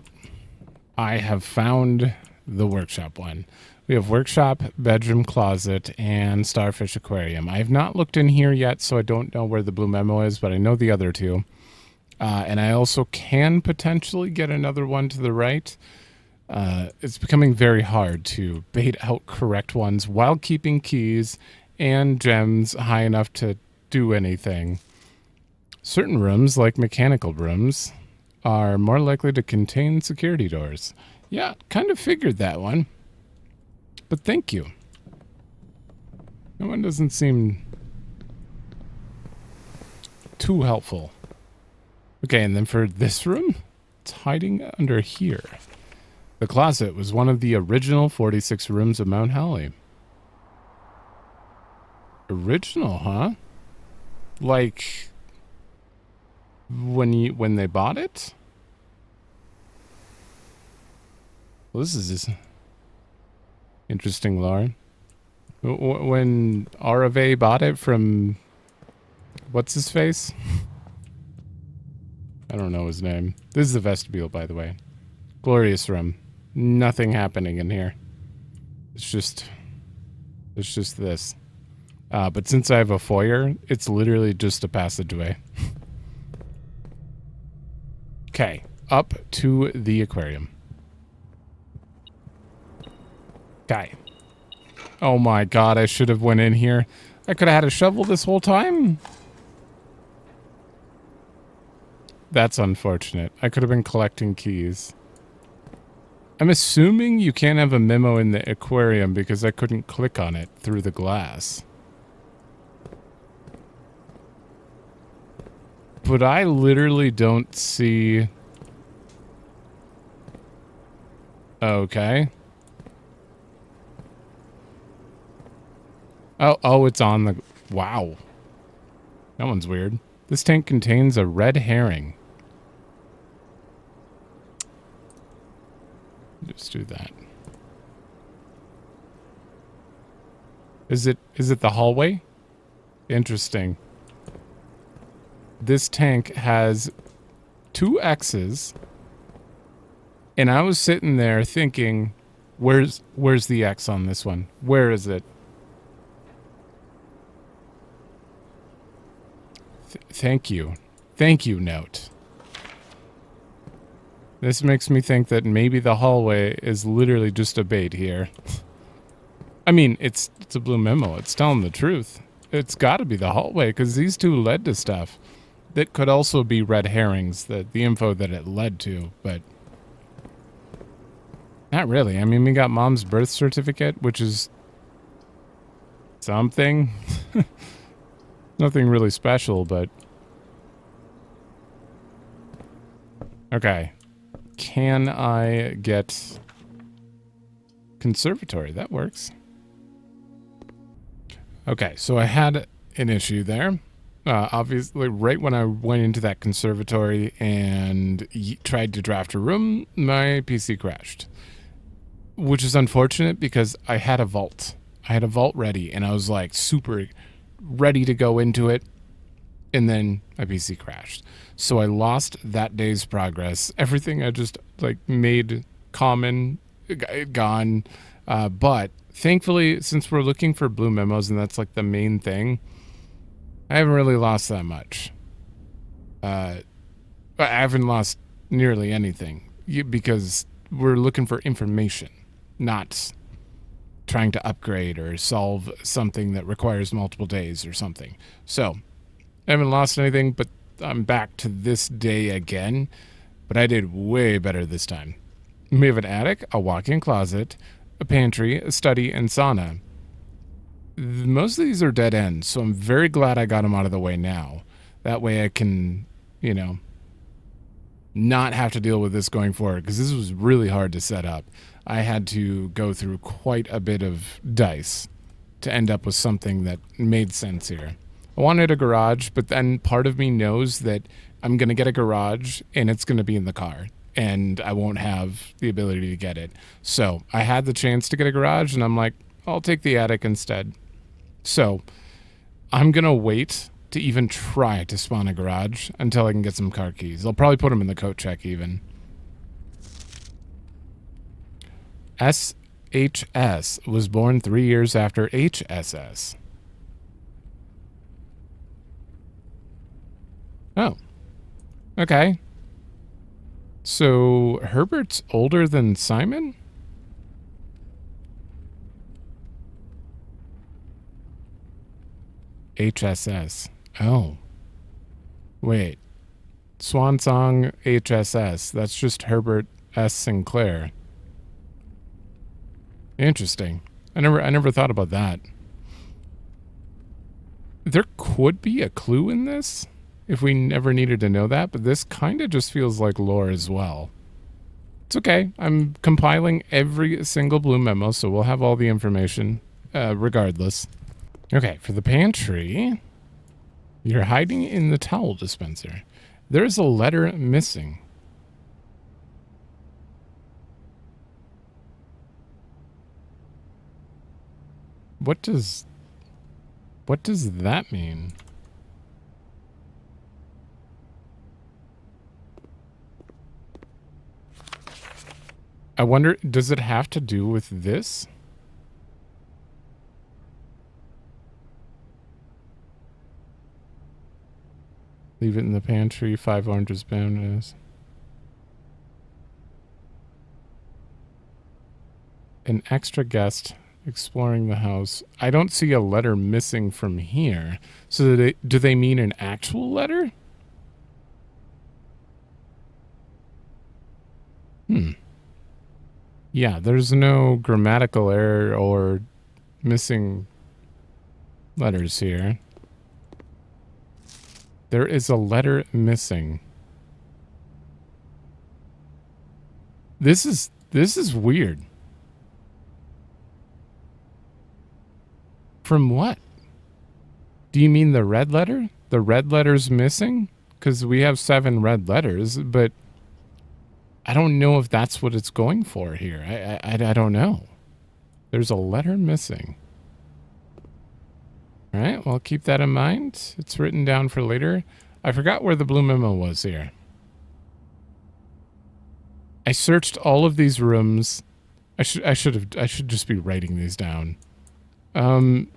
I have found the workshop one. We have workshop, bedroom, closet, and starfish aquarium. I have not looked in here yet, so I don't know where the blue memo is, but I know the other 2. And I also can potentially get another one to the right. It's becoming very hard to bait out correct ones while keeping keys and gems high enough to do anything. Certain rooms, like mechanical rooms, are more likely to contain security doors. Yeah, kind of figured that one. But thank you. That one doesn't seem too helpful. Okay, and then for this room, It's hiding under here. The closet was one of the original 46 rooms of Mount Holly. Original, huh? Like when they bought it? Well, this is interesting, Lauren. When RFA bought it from what's his face? I don't know his name. This is the vestibule, by the way. Glorious room. Nothing happening in here. It's just this. But since I have a foyer, it's literally just a passageway. Okay, up to the aquarium. Okay. Oh my god, I should have went in here. I could have had a shovel this whole time. That's unfortunate. I could have been collecting keys. I'm assuming you can't have a memo in the aquarium because I couldn't click on it through the glass. But I literally don't see... Okay. Oh, it's on the... Wow. That one's weird. This tank contains a red herring. Just do that. Is it the hallway? Interesting. This tank has 2 X's, and I was sitting there thinking, where's the X on this one? Where is it? Thank you. Thank you, note. This makes me think that maybe the hallway is literally just a bait here. I mean, it's a blue memo. It's telling the truth. It's got to be the hallway because these 2 led to stuff. That could also be red herrings, the info that it led to, but not really. I mean, we got mom's birth certificate, which is something. Nothing really special, but... Okay. Can I get conservatory? That works. Okay, so I had an issue there. Obviously, right when I went into that conservatory and tried to draft a room, my PC crashed. Which is unfortunate because I had a vault. I had a vault ready, and I was like super ready to go into it, and then my PC crashed. So I lost that day's progress. Everything I just like made common, gone. But thankfully, since we're looking for blue memos, and that's like the main thing, I haven't really lost that much. I haven't lost nearly anything because we're looking for information, not trying to upgrade or solve something that requires multiple days or something. So, I haven't lost anything, but I'm back to this day again. But I did way better this time. We have an attic, a walk-in closet, a pantry, a study, and sauna. Most of these are dead ends, so I'm very glad I got them out of the way now. That way I can, you know, not have to deal with this going forward, because this was really hard to set up. I had to go through quite a bit of dice to end up with something that made sense here. I wanted a garage, but then part of me knows that I'm going to get a garage and it's going to be in the car, and I won't have the ability to get it. So I had the chance to get a garage, and I'm like, I'll take the attic instead. So I'm going to wait to even try to spawn a garage until I can get some car keys. I'll probably put them in the coat check even. SHS was born 3 years after HSS. Oh. Okay. So Herbert's older than Simon? HSS. Oh. Wait. Swan Song HSS. That's just Herbert S. Sinclair. Interesting. I never thought about that. There could be a clue in this. if we never needed to know that, but this kind of just feels like lore as well. It's okay. I'm compiling every single blue memo, so we'll have all the information regardless. Okay, for the pantry, you're hiding in the towel dispenser. There's a letter missing. What does that mean? I wonder, does it have to do with this? Leave it in the pantry, 5 oranges bonus. An extra guest exploring the house. I don't see a letter missing from here. So do they mean an actual letter? Yeah, there's no grammatical error or missing letters here. There is a letter missing. This is weird. From what? Do you mean the red letter? The red letter's missing? Because we have 7 red letters, but I don't know if that's what it's going for here. I don't know. There's a letter missing. All right, well, keep that in mind. It's written down for later. I forgot where the blue memo was here. I searched all of these rooms. I should just be writing these down. But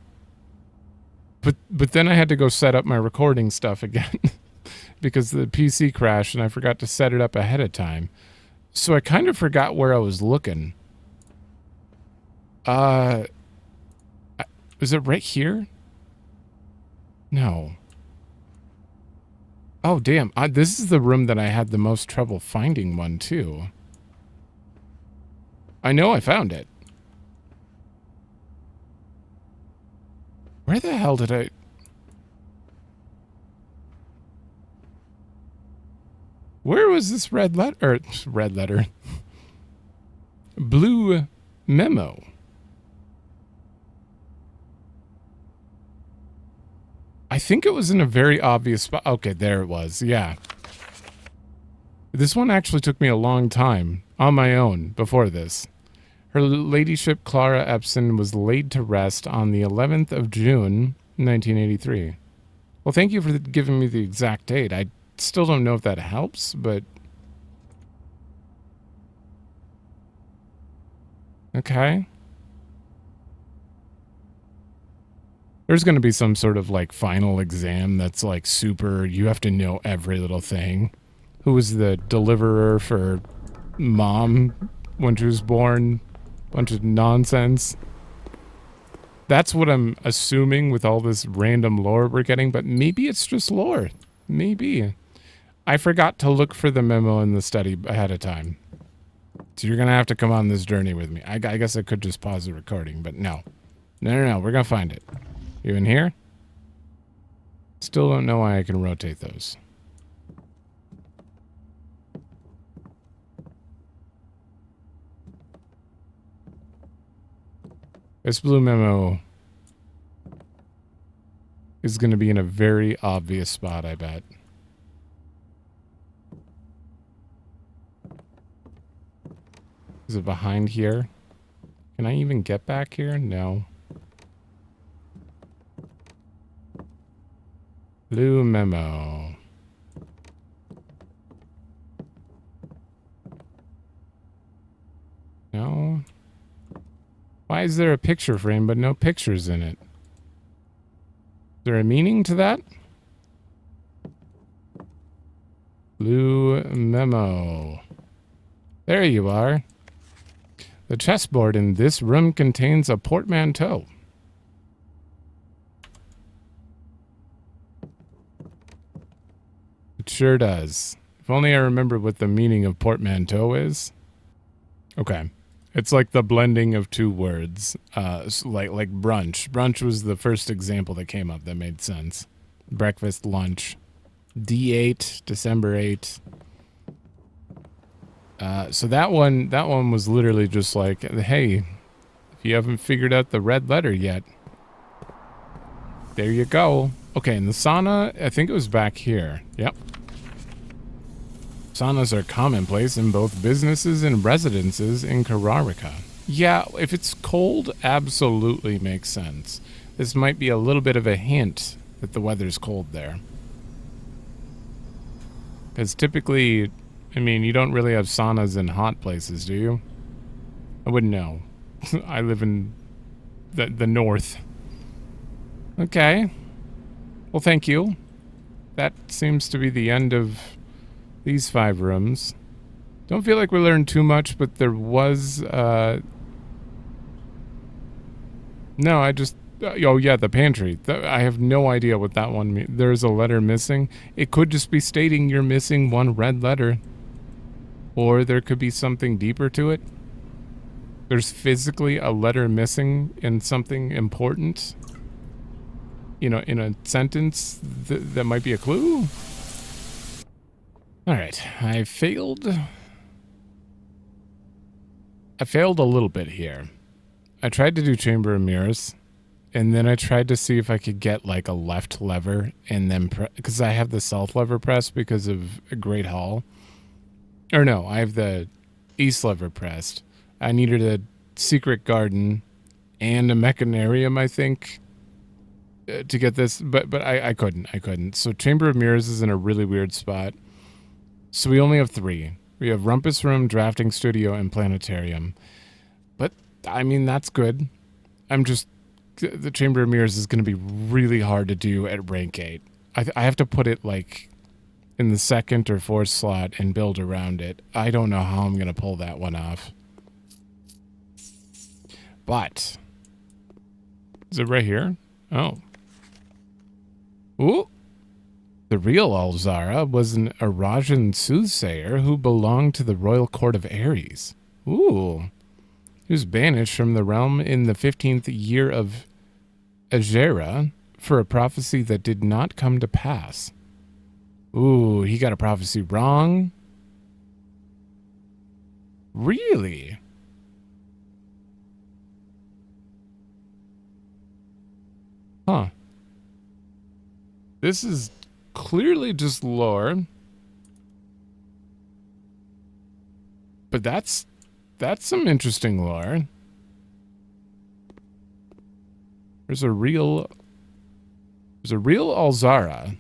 then I had to go set up my recording stuff again because the PC crashed and I forgot to set it up ahead of time. So I kind of forgot where I was looking. Is it right here? No. Oh, damn. This is the room that I had the most trouble finding one, too. I know I found it. Where the hell did I... Where was this red letter? Red letter. Blue memo. I think it was in a very obvious spot. Okay, there it was. Yeah. This one actually took me a long time on my own before this. Her ladyship Clara Epson was laid to rest on the 11th of June, 1983. Well, thank you for giving me the exact date. I still don't know if that helps, but... Okay. There's going to be some sort of, like, final exam that's, like, super... You have to know every little thing. Who was the deliverer for Mom when she was born? Bunch of nonsense. That's what I'm assuming with all this random lore we're getting, but maybe it's just lore. Maybe. I forgot to look for the memo in the study ahead of time. So you're going to have to come on this journey with me. I guess I could just pause the recording, but no. No. We're going to find it. You in here? Still don't know why I can rotate those. This blue memo is going to be in a very obvious spot, I bet. Is it behind here? Can I even get back here? No. Blue memo. No. Why is there a picture frame but no pictures in it? Is there a meaning to that? Blue memo. There you are. The chessboard in this room contains a portmanteau. It sure does. If only I remember what the meaning of portmanteau is. Okay. It's like the blending of two words. Like brunch. Brunch was the first example that came up that made sense. Breakfast, lunch. D8, December 8. So that one was literally just like, hey, if you haven't figured out the red letter yet, there you go. Okay, and the sauna, I think it was back here. Yep. Saunas are commonplace in both businesses and residences in Kararika. Yeah, if it's cold, absolutely makes sense. This might be a little bit of a hint that the weather's cold there. Because typically, I mean, you don't really have saunas in hot places, do you? I wouldn't know. I live in the north. Okay. Well, thank you. That seems to be the end of these 5 rooms. Don't feel like we learned too much, but there was, no, I just, oh yeah, the pantry. I have no idea what that one means. There's a letter missing. It could just be stating you're missing one red letter. Or there could be something deeper to it. There's physically a letter missing in something important. You know, in a sentence that might be a clue. All right, I failed a little bit here. I tried to do Chamber of Mirrors, and then I tried to see if I could get like a left lever and then because I have the south lever pressed because of a Great Hall. Or no, I have the east lever pressed. I needed a secret garden and a mechanarium, I think, to get this, but I couldn't. So Chamber of Mirrors is in a really weird spot. So we only have 3. We have Rumpus Room, Drafting Studio, and Planetarium. But, I mean, that's good. I'm just... The Chamber of Mirrors is going to be really hard to do at rank 8. I have to put it, like, in the 2nd or 4th slot and build around it. I don't know how I'm going to pull that one off. But... Is it right here? Oh. Ooh. The real Alzara was an Arajan soothsayer who belonged to the royal court of Ares. Ooh. He was banished from the realm in the 15th year of Agera for a prophecy that did not come to pass. Ooh, he got a prophecy wrong? Really? Huh. This is clearly just lore. But that's some interesting lore. There's a real Alzara.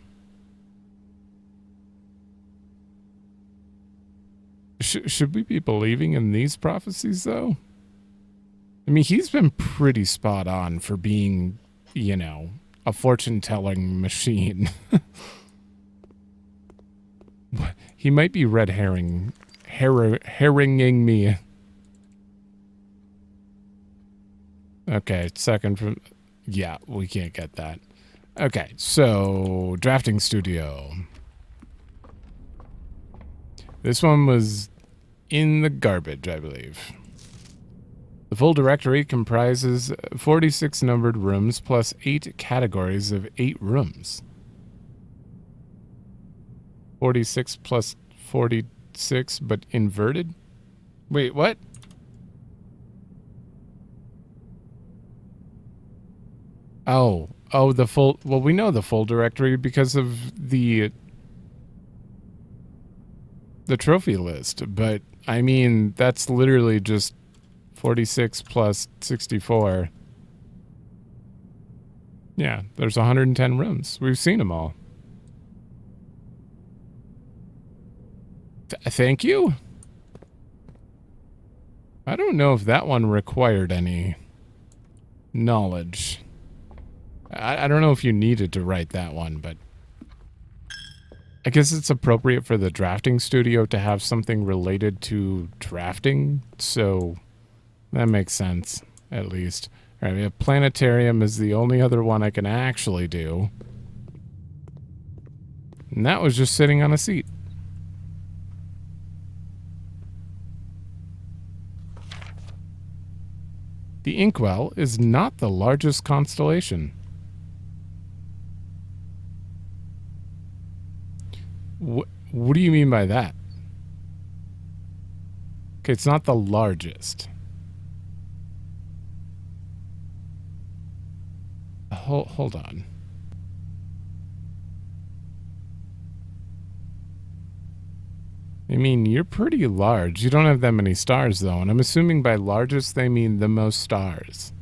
Should we be believing in these prophecies, though? I mean, he's been pretty spot on for being, you know, a fortune-telling machine. He might be red herringing me. Okay, 2nd from... Yeah, we can't get that. Okay, so Drafting Studio. This one was in the garbage, I believe. The full directory comprises 46 numbered rooms plus 8 categories of 8 rooms. 46 plus 46, but inverted? Wait, what? Oh, the full... Well, we know the full directory because of the trophy list, but I mean, that's literally just 46 plus 64. Yeah, there's 110 rooms. We've seen them all. Thank you? I don't know if that one required any knowledge. I don't know if you needed to write that one, but I guess it's appropriate for the drafting studio to have something related to drafting, so that makes sense, at least. All right, we have planetarium is the only other one I can actually do. And that was just sitting on a seat. The Inkwell is not the largest constellation. What do you mean by that? Okay, it's not the largest. Hold on. I mean, you're pretty large. You don't have that many stars, though, and I'm assuming by largest they mean the most stars.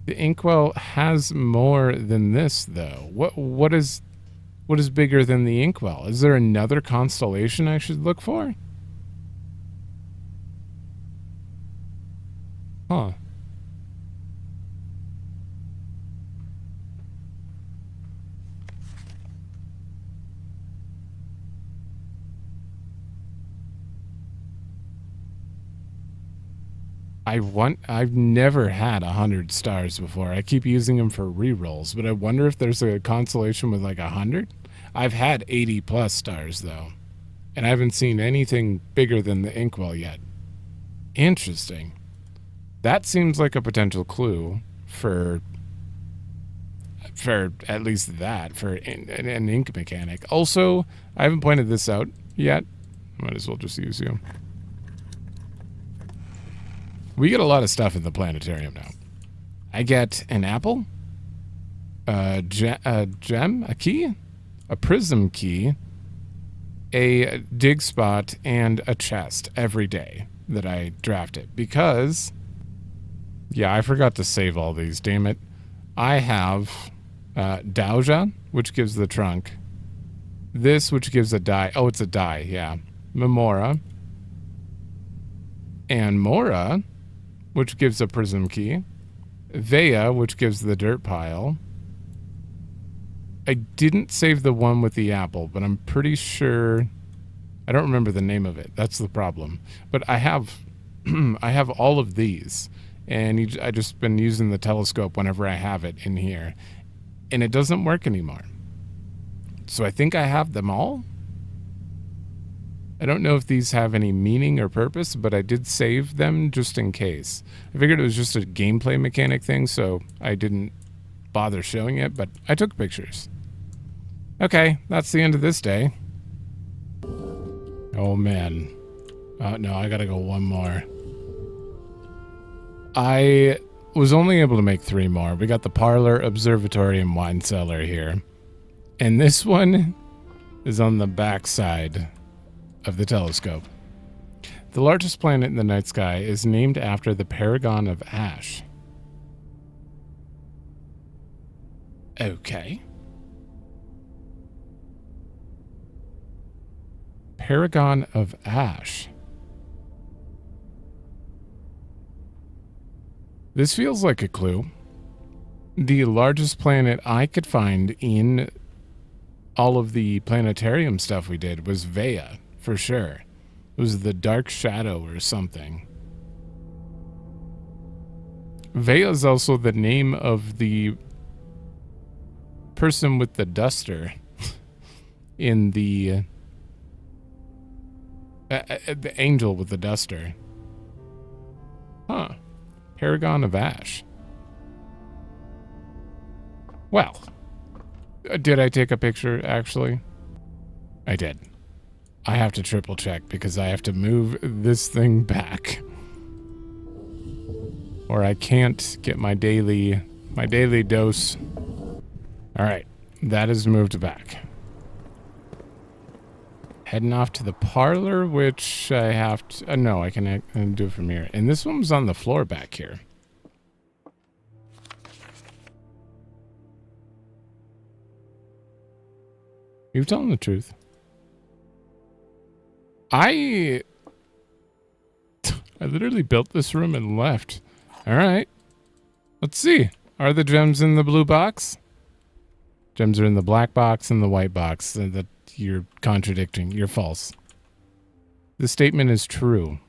The inkwell has more than this, though. What is bigger than the inkwell? Is there another constellation I should look for? Huh. I've never had 100 stars before. I keep using them for rerolls, but I wonder if there's a constellation with like 100. I've had 80 plus stars though, and I haven't seen anything bigger than the inkwell yet. Interesting. That seems like a potential clue for at least that for an ink mechanic. Also, I haven't pointed this out yet. Might as well just use you. We get a lot of stuff in the planetarium now. I get an apple, a gem, a key, a prism key, a dig spot, and a chest every day that I draft it. Because, yeah, I forgot to save all these, damn it. I have Dauja, which gives the trunk. This, which gives a die. Oh, it's a die, yeah. Memora. And Mora, which gives a prism key. Vea, which gives the dirt pile. I didn't save the one with the apple, but I'm pretty sure... I don't remember the name of it. That's the problem. But I have I have all of these. And I just been using the telescope whenever I have it in here. And it doesn't work anymore. So I think I have them all. I don't know if these have any meaning or purpose, but I did save them just in case. I figured it was just a gameplay mechanic thing, so I didn't bother showing it, but I took pictures. Okay, that's the end of this day. Oh, man. No, I gotta go one more. I was only able to make 3 more. We got the parlor, observatory, and wine cellar here. And this one is on the back side of the telescope. The largest planet in the night sky is named after the Paragon of Ash. Okay. Paragon of Ash. This feels like a clue. The largest planet I could find in all of the planetarium stuff we did was Vea. For sure. It was the Dark Shadow or something. Vea is also the name of the person with the duster in the angel with the duster. Huh. Paragon of Ash. Well, did I take a picture, actually? I did. I have to triple check because I have to move this thing back. Or I can't get my daily dose. Alright, that is moved back. Heading off to the parlor, which I have to... no, I can do it from here. And this one was on the floor back here. You're telling the truth. I literally built this room and left. All right. Let's see. Are the gems in the blue box? Gems are in the black box and the white box. That you're contradicting. You're false. The statement is true.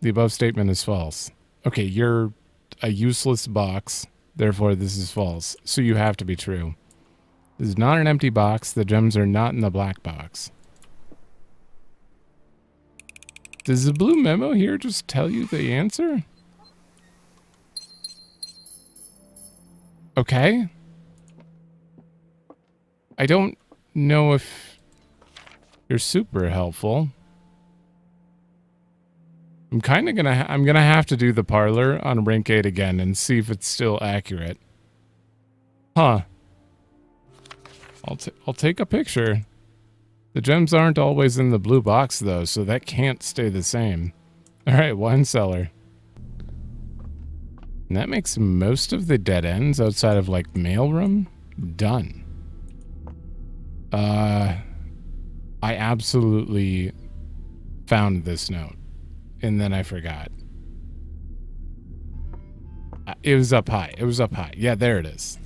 The above statement is false. Okay, you're a useless box. Therefore, this is false. So you have to be true. This is not an empty box. The gems are not in the black box. Does the blue memo here just tell you the answer? Okay. I don't know if you're super helpful. I'm kind of gonna I'm gonna have to do the parlor on rank 8 again and see if it's still accurate. Huh. I'll take a picture. The gems aren't always in the blue box though, so that can't stay the same. All right, wine cellar. And that makes most of the dead ends outside of like mailroom done. I absolutely found this note. And then I forgot. It was up high. It was up high. Yeah, there it is.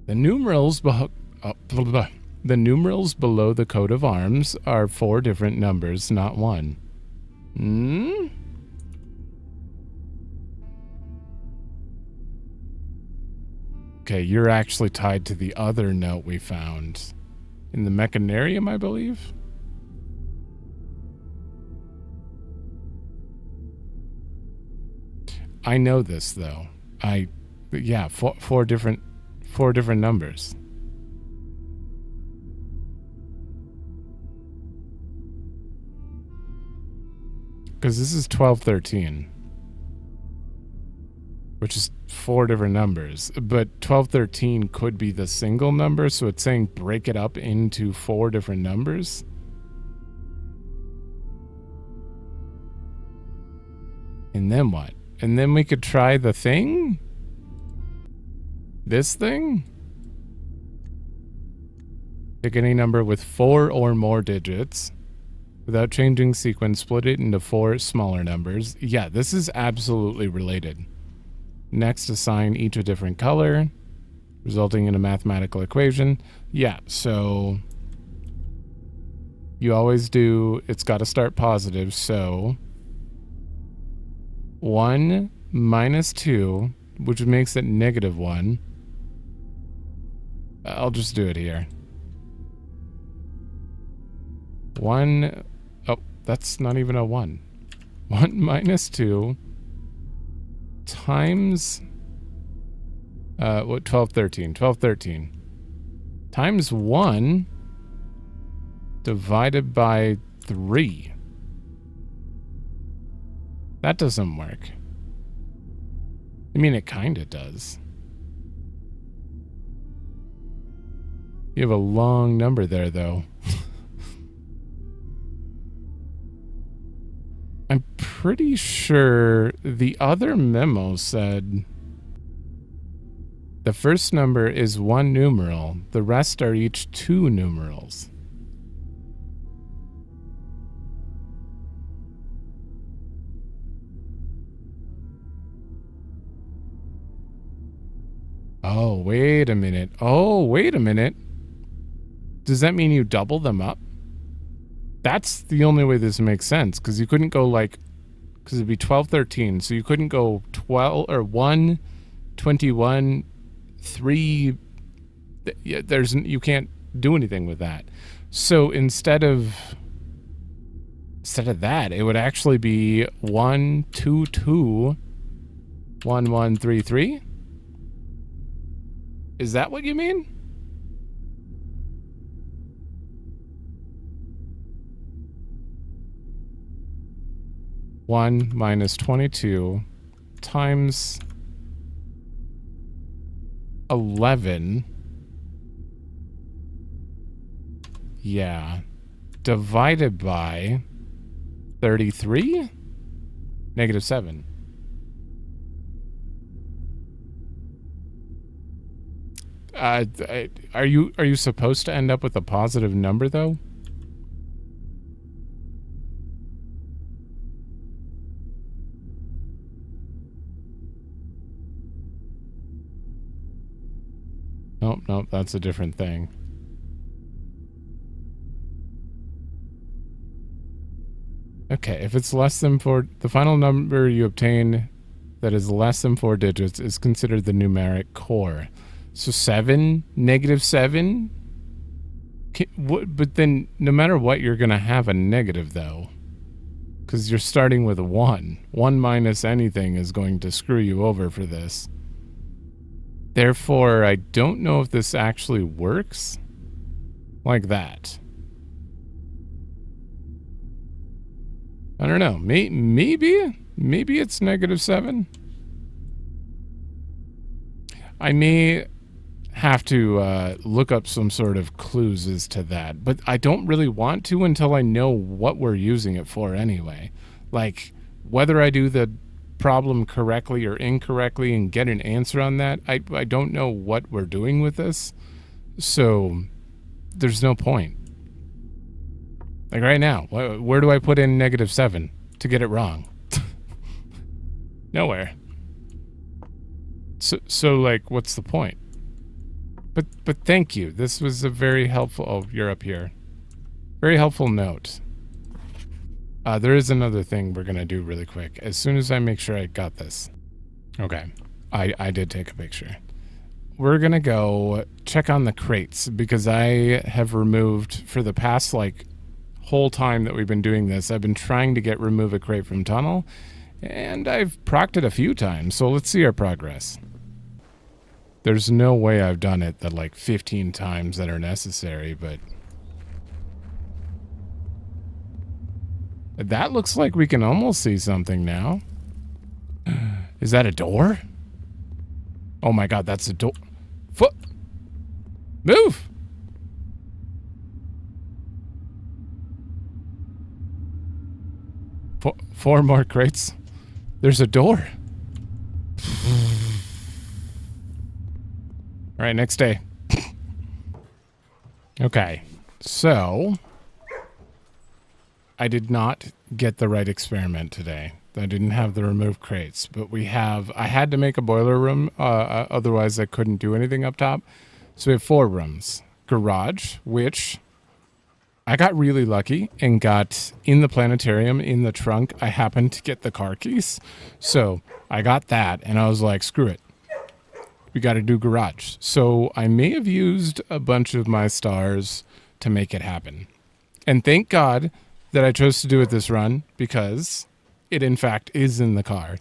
The numerals the numerals below the coat of arms are 4 different numbers, not 1. Hmm? Okay, you're actually tied to the other note we found. In the mechanarium, I believe? I know this though. Yeah, four different numbers. Because this is 1213, which is 4 different numbers. But 1213 could be the single number, so it's saying break it up into 4 different numbers. And then what? And then we could try the thing? This thing? Pick any number with 4 or more digits. Without changing sequence, split it into 4 smaller numbers. Yeah, this is absolutely related. Next, assign each a different color, resulting in a mathematical equation. Yeah, so you always do, it's got to start positive, so 1 minus 2, which makes it -1. I'll just do it here. 1, oh, that's not even a 1. 1 minus 2 times, what, 1213. 1213 times 1 divided by 3. That doesn't work. I mean, it kind of does. You have a long number there, though. I'm pretty sure the other memo said the first number is 1 numeral. The rest are each 2 numerals. Oh, wait a minute. Oh, wait a minute. Does that mean you double them up? That's the only way this makes sense, because you couldn't go like, because it'd be 1213, so you couldn't go 12 or 1, 21, 3. You can't do anything with that. So instead of that, it would actually be 1, 2, 2, 1, 1, 3, 3. Is that what you mean? One minus 22 times 11. Yeah. Divided by 33? -7. Are you supposed to end up with a positive number though? Nope, that's a different thing. Okay, if it's less than 4, the final number you obtain that is less than 4 digits is considered the numeric core. So 7, -7? But then no matter what, you're going to have a negative though. Because you're starting with a 1. 1 minus anything is going to screw you over for this. Therefore, I don't know if this actually works like that. I don't know. Maybe it's -7. I may have to look up some sort of clues as to that, but I don't really want to until I know what we're using it for anyway. Like, whether I do the problem correctly or incorrectly and get an answer on that, I don't know what we're doing with this, so there's no point. Like right now, where do I put in -7 to get it wrong? Nowhere. So like, what's the point? But thank you. This was a very helpful... Oh, you're up here. Very helpful note. There is another thing we're going to do really quick. As soon as I make sure I got this. Okay. I did take a picture. We're going to go check on the crates because I have removed, for the past, like, whole time that we've been doing this, I've been trying to remove a crate from tunnel, and I've procced it a few times, so let's see our progress. There's no way I've done it the, like, 15 times that are necessary, but... That looks like we can almost see something now. Is that a door? Oh my god, that's a door. Foot! Move! Four more crates. There's a door. Alright, next day. Okay, so... I did not get the right experiment today. I didn't have the remove crates, but we have... I had to make a boiler room, otherwise I couldn't do anything up top. So we have 4 rooms. Garage, which I got really lucky and got in the planetarium, in the trunk. I happened to get the car keys. So I got that, and I was like, screw it. We got to do garage. So I may have used a bunch of my stars to make it happen. And thank God that I chose to do it this run, because it in fact is in the car.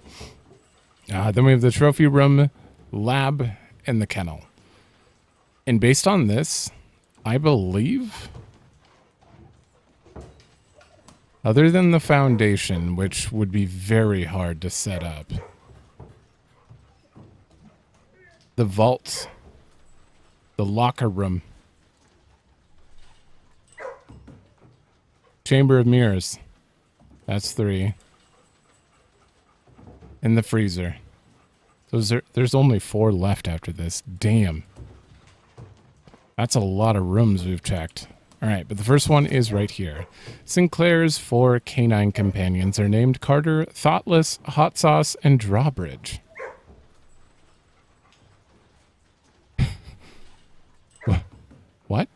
Then we have the trophy room, lab, and the kennel. And based on this, I believe, other than the foundation, which would be very hard to set up, the vault, the locker room, chamber of mirrors, that's 3, and the freezer. There's only 4 left after this. Damn. That's a lot of rooms we've checked. Alright, but the first one is right here. Sinclair's 4 canine companions are named Carter, Thoughtless, Hot Sauce, and Drawbridge. What?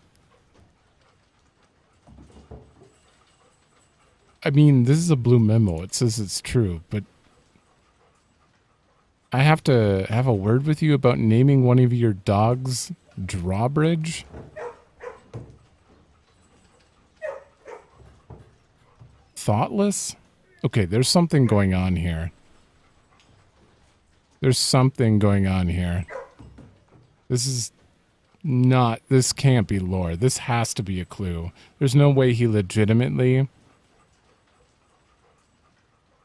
I mean, this is a blue memo. It says it's true, but I have to have a word with you about naming one of your dogs Drawbridge? Thoughtless? Okay, there's something going on here. There's something going on here. This can't be lore. This has to be a clue. There's no way he legitimately...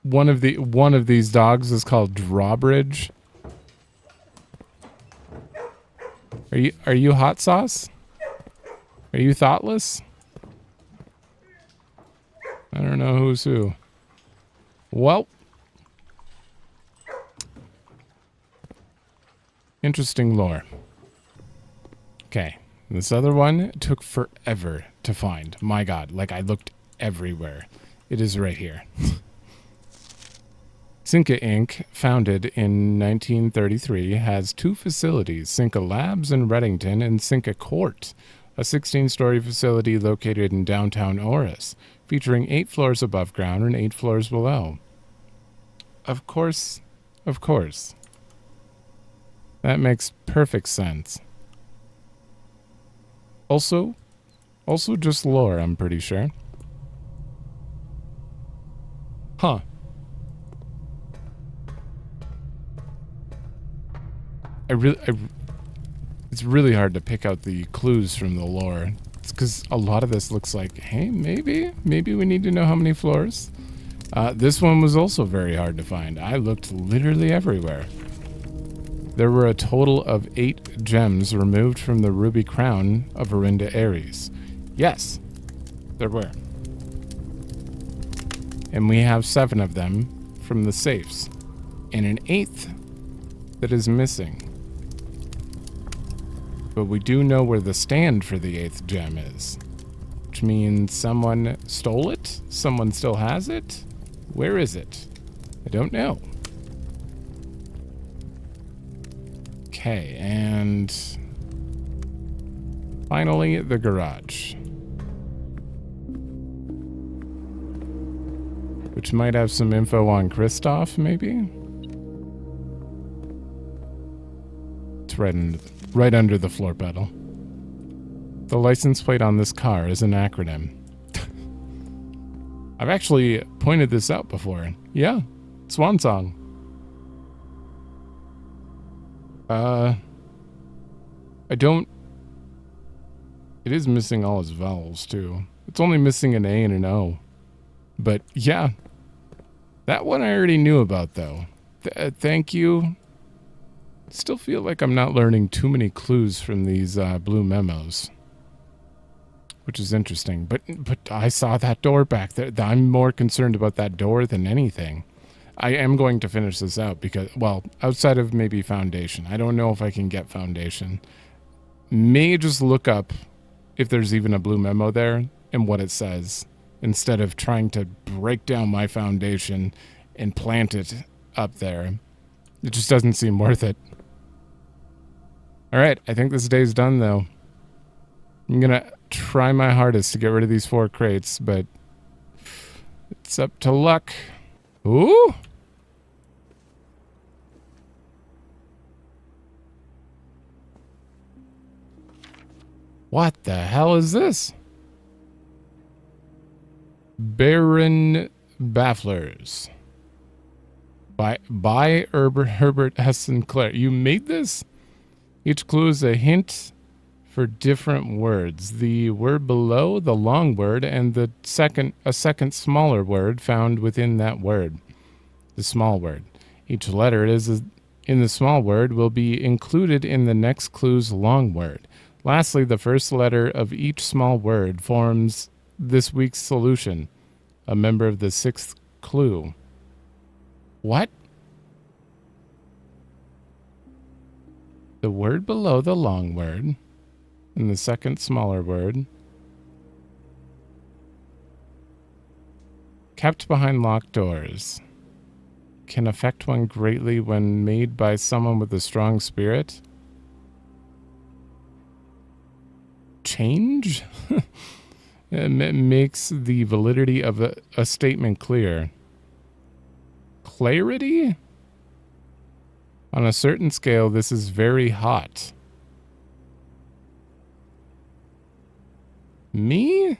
One of these dogs is called Drawbridge. Are you Hot Sauce? Are you Thoughtless? I don't know who's who. Well, interesting lore. Okay, this other one took forever to find. My God, like I looked everywhere. It is right here. Cinca Inc., founded in 1933, has 2 facilities, Cinca Labs in Reddington and Cinca Court, a 16-story facility located in downtown Oris, featuring 8 floors above ground and 8 floors below. Of course. That makes perfect sense. Also just lore, I'm pretty sure. Huh. It's really hard to pick out the clues from the lore. It's because a lot of this looks like, hey, maybe we need to know how many floors. This one was also very hard to find. I looked literally everywhere. There were a total of 8 gems removed from the ruby crown of Arinda Ares. Yes, there were. And we have 7 of them from the safes. And an 8th that is missing. But we do know where the stand for the 8th gem is. Which means someone stole it? Someone still has it? Where is it? I don't know. Okay, and finally, the garage. Which might have some info on Kristoff, maybe? It's right under the floor pedal. The license plate on this car is an acronym. I've actually pointed this out before. Yeah, Swan Song. I don't... It is missing all its vowels, too. It's only missing an A and an O. But, yeah. That one I already knew about, though. Thank you. Still feel like I'm not learning too many clues from these blue memos. Which is interesting. But I saw that door back there. I'm more concerned about that door than anything. I am going to finish this out because, well, outside of maybe foundation. I don't know if I can get foundation. May just look up if there's even a blue memo there and what it says, instead of trying to break down my foundation and plant it up there. It just doesn't seem worth it. All right, I think this day's done, though. I'm going to try my hardest to get rid of these 4 crates, but it's up to luck. Ooh! What the hell is this? Baron Bafflers. By Herbert S. Sinclair. You made this? Each clue is a hint for different words. The word below, the long word, and a second smaller word found within that word. The small word. Each letter in the small word will be included in the next clue's long word. Lastly, the first letter of each small word forms this week's solution, a member of the 6th clue. What? The word below the long word and the second smaller word kept behind locked doors can affect one greatly when made by someone with a strong spirit. Change? It makes the validity of a statement clear. Clarity? On a certain scale, this is very hot. Me?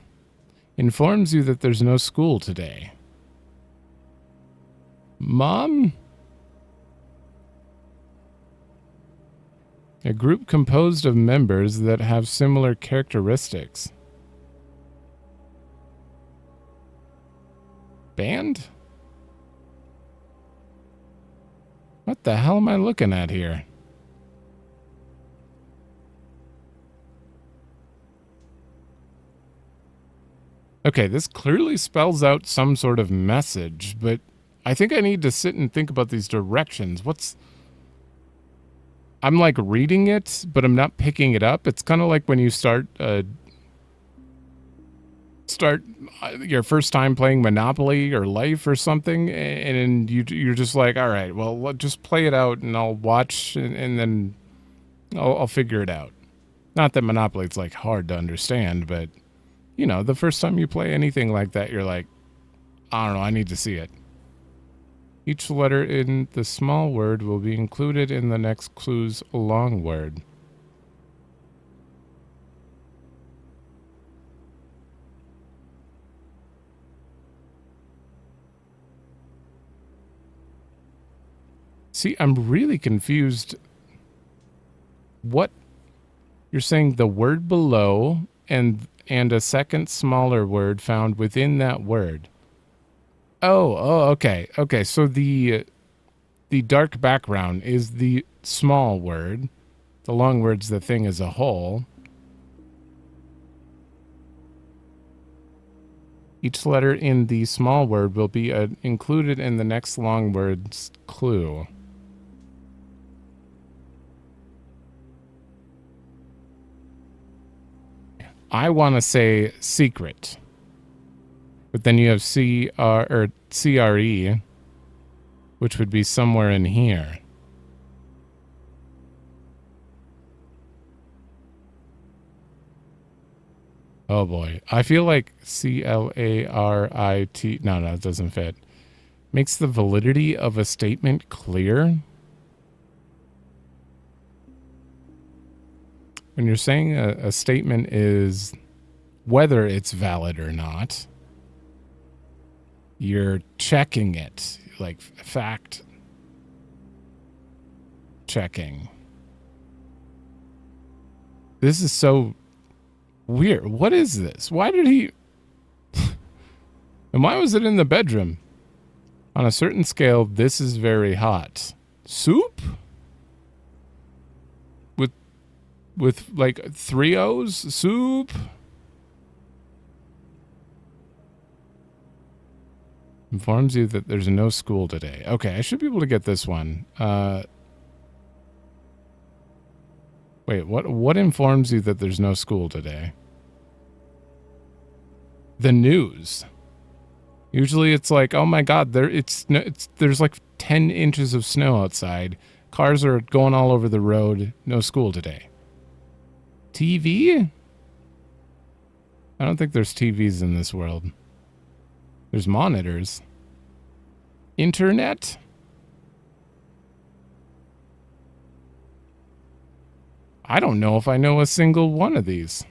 Informs you that there's no school today. Mom? A group composed of members that have similar characteristics. Band? What the hell am I looking at here? Okay, this clearly spells out some sort of message, but I think I need to sit and think about these directions. I'm like reading it, but I'm not picking it up. It's kind of like when you start your first time playing Monopoly or Life or something, and you're just like, all right, well, just play it out, and I'll watch, and then I'll figure it out. Not that Monopoly is like hard to understand, but you know, the first time you play anything like that, you're like, I don't know, I need to see it. Each letter in the small word will be included in the next clue's long word. See, I'm really confused. What You're saying the word below and a second smaller word found within that word. Oh, okay. Okay, so the dark background is the small word. The long word's the thing as a whole. Each letter in the small word will be included in the next long word's clue. I want to say secret. But then you have CRE, which would be somewhere in here. Oh boy. I feel like CLARIT. No, it doesn't fit. Makes the validity of a statement clear. When you're saying a statement is whether it's valid or not, you're checking it, like fact checking. This is so weird. What is this? Why did he... And why was it in the bedroom? On a certain scale, this is very hot. Soup? With like 3 O's? Soup? Informs you that there's no school today. Okay, I should be able to get this one. Wait, what informs you that there's no school today? The news. Usually it's like, oh my god, there's like 10 inches of snow outside. Cars are going all over the road. No school today. TV? I don't think there's TVs in this world. There's monitors. Internet? I don't know if I know a single one of these.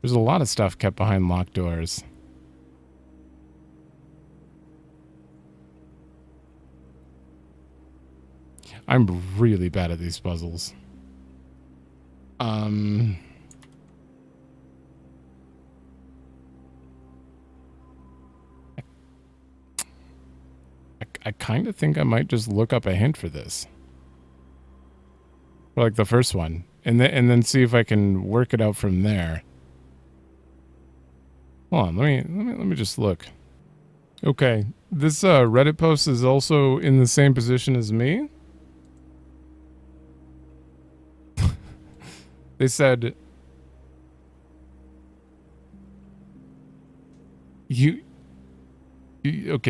There's a lot of stuff kept behind locked doors. I'm really bad at these puzzles. I kind of think I might just look up a hint for this. Or like the first one. And then see if I can work it out from there. Hold on, let me just look. Okay, this Reddit post is also in the same position as me. They said, okay,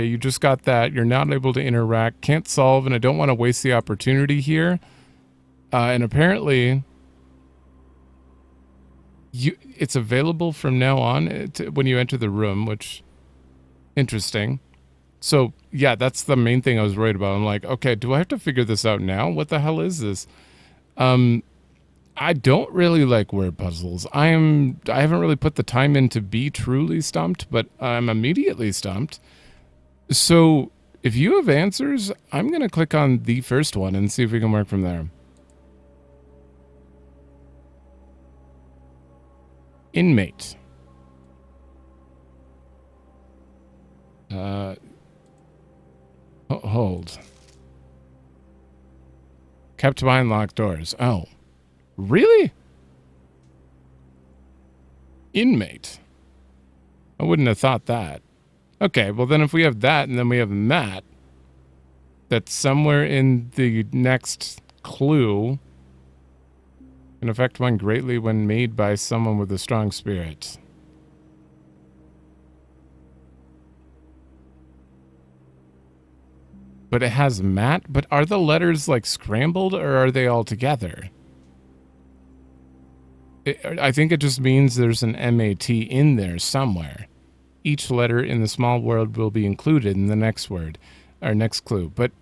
you just got that. You're not able to interact, can't solve, and I don't want to waste the opportunity here. And apparently, it's available from now on when you enter the room, which, interesting. So, yeah, that's the main thing I was worried about. I'm like, okay, do I have to figure this out now? What the hell is this? I don't really like word puzzles. I haven't really put the time in to be truly stumped, but I'm immediately stumped. So if you have answers, I'm going to click on the first one and see if we can work from there. Inmate. Hold. Kept behind locked doors. Oh. Really? Inmate. I wouldn't have thought that. Okay, well then if we have that and then we have Matt, that's somewhere in the next clue, can affect one greatly when made by someone with a strong spirit. But it has Matt? But are the letters like scrambled or are they all together? I think it just means there's an MAT in there somewhere. Each letter in the small word will be included in the next word, or next clue, but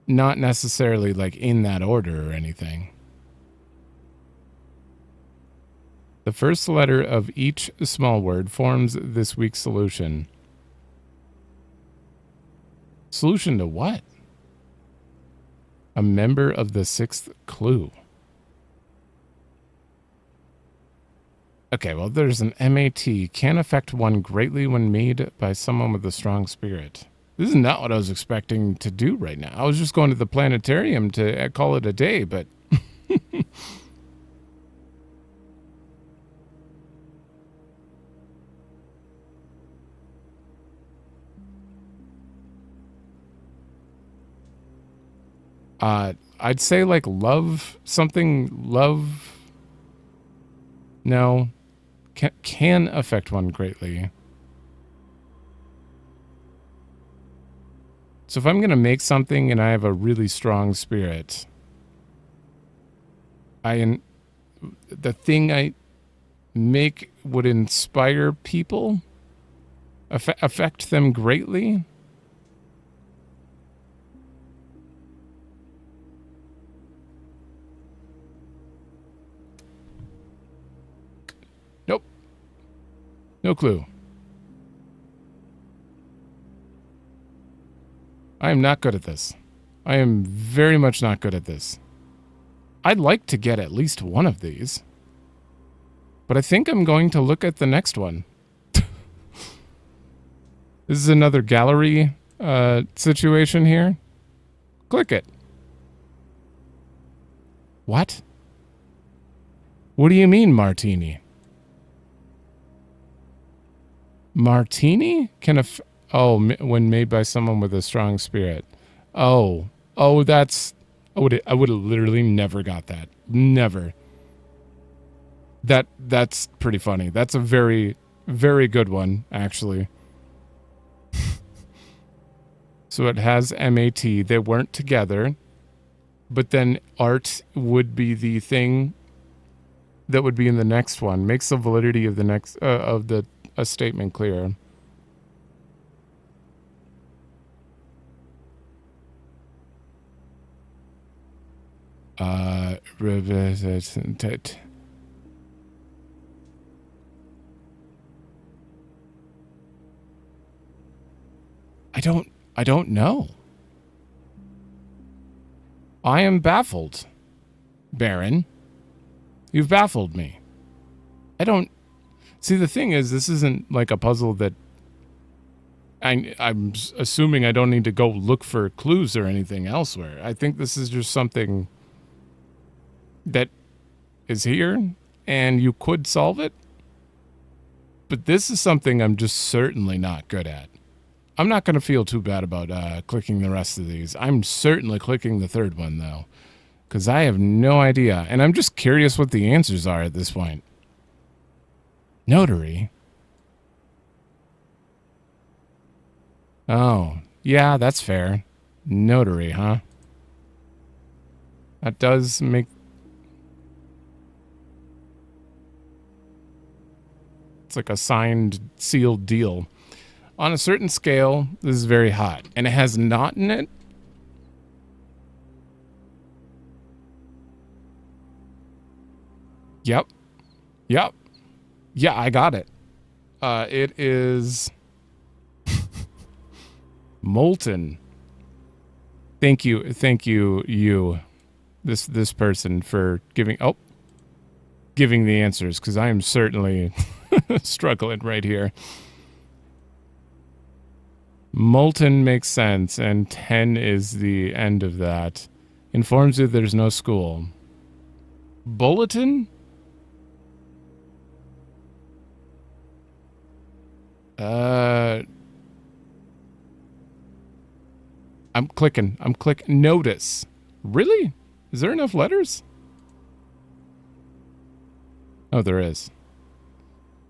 not necessarily like in that order or anything. The first letter of each small word forms this week's solution. Solution to what? A member of the sixth clue. Okay, well, there's an MAT. Can affect one greatly when made by someone with a strong spirit. This is not what I was expecting to do right now. I was just going to the planetarium to call it a day, but... I'd say like love, something, love... No. Can affect one greatly. So if I'm going to make something and I have a really strong spirit, the thing I make would inspire people, affect them greatly. Nope. No clue. I am not good at this. I am very much not good at this. I'd like to get at least one of these. But I think I'm going to look at the next one. This is another gallery situation here. Click it. What? What do you mean, martini? Martini? When made by someone with a strong spirit. Oh, that's... I would have literally never got that. Never. That's pretty funny. That's a very, very good one, actually. So it has MAT. They weren't together, but then art would be the thing that would be in the next one. Makes the validity of the next a statement clear. I don't know. I am baffled, Baron. You've baffled me. I don't... See, the thing is, this isn't like a puzzle that... I'm assuming I don't need to go look for clues or anything elsewhere. I think this is just something that is here, and you could solve it. But this is something I'm just certainly not good at. I'm not going to feel too bad about clicking the rest of these. I'm certainly clicking the third one, though, because I have no idea. And I'm just curious what the answers are at this point. Notary? Oh, yeah, that's fair. Notary, huh? That does make... It's like a signed, sealed deal. On a certain scale, this is very hot. And it has not in it. Yep. Yep. Yeah, I got it. It is... molten. Thank you, this person, for giving the answers, because I am certainly struggling right here. Molten makes sense, and 10 is the end of that. Informs you there's no school. Bulletin? I'm clicking. Notice. Really? Is there enough letters? Oh, there is.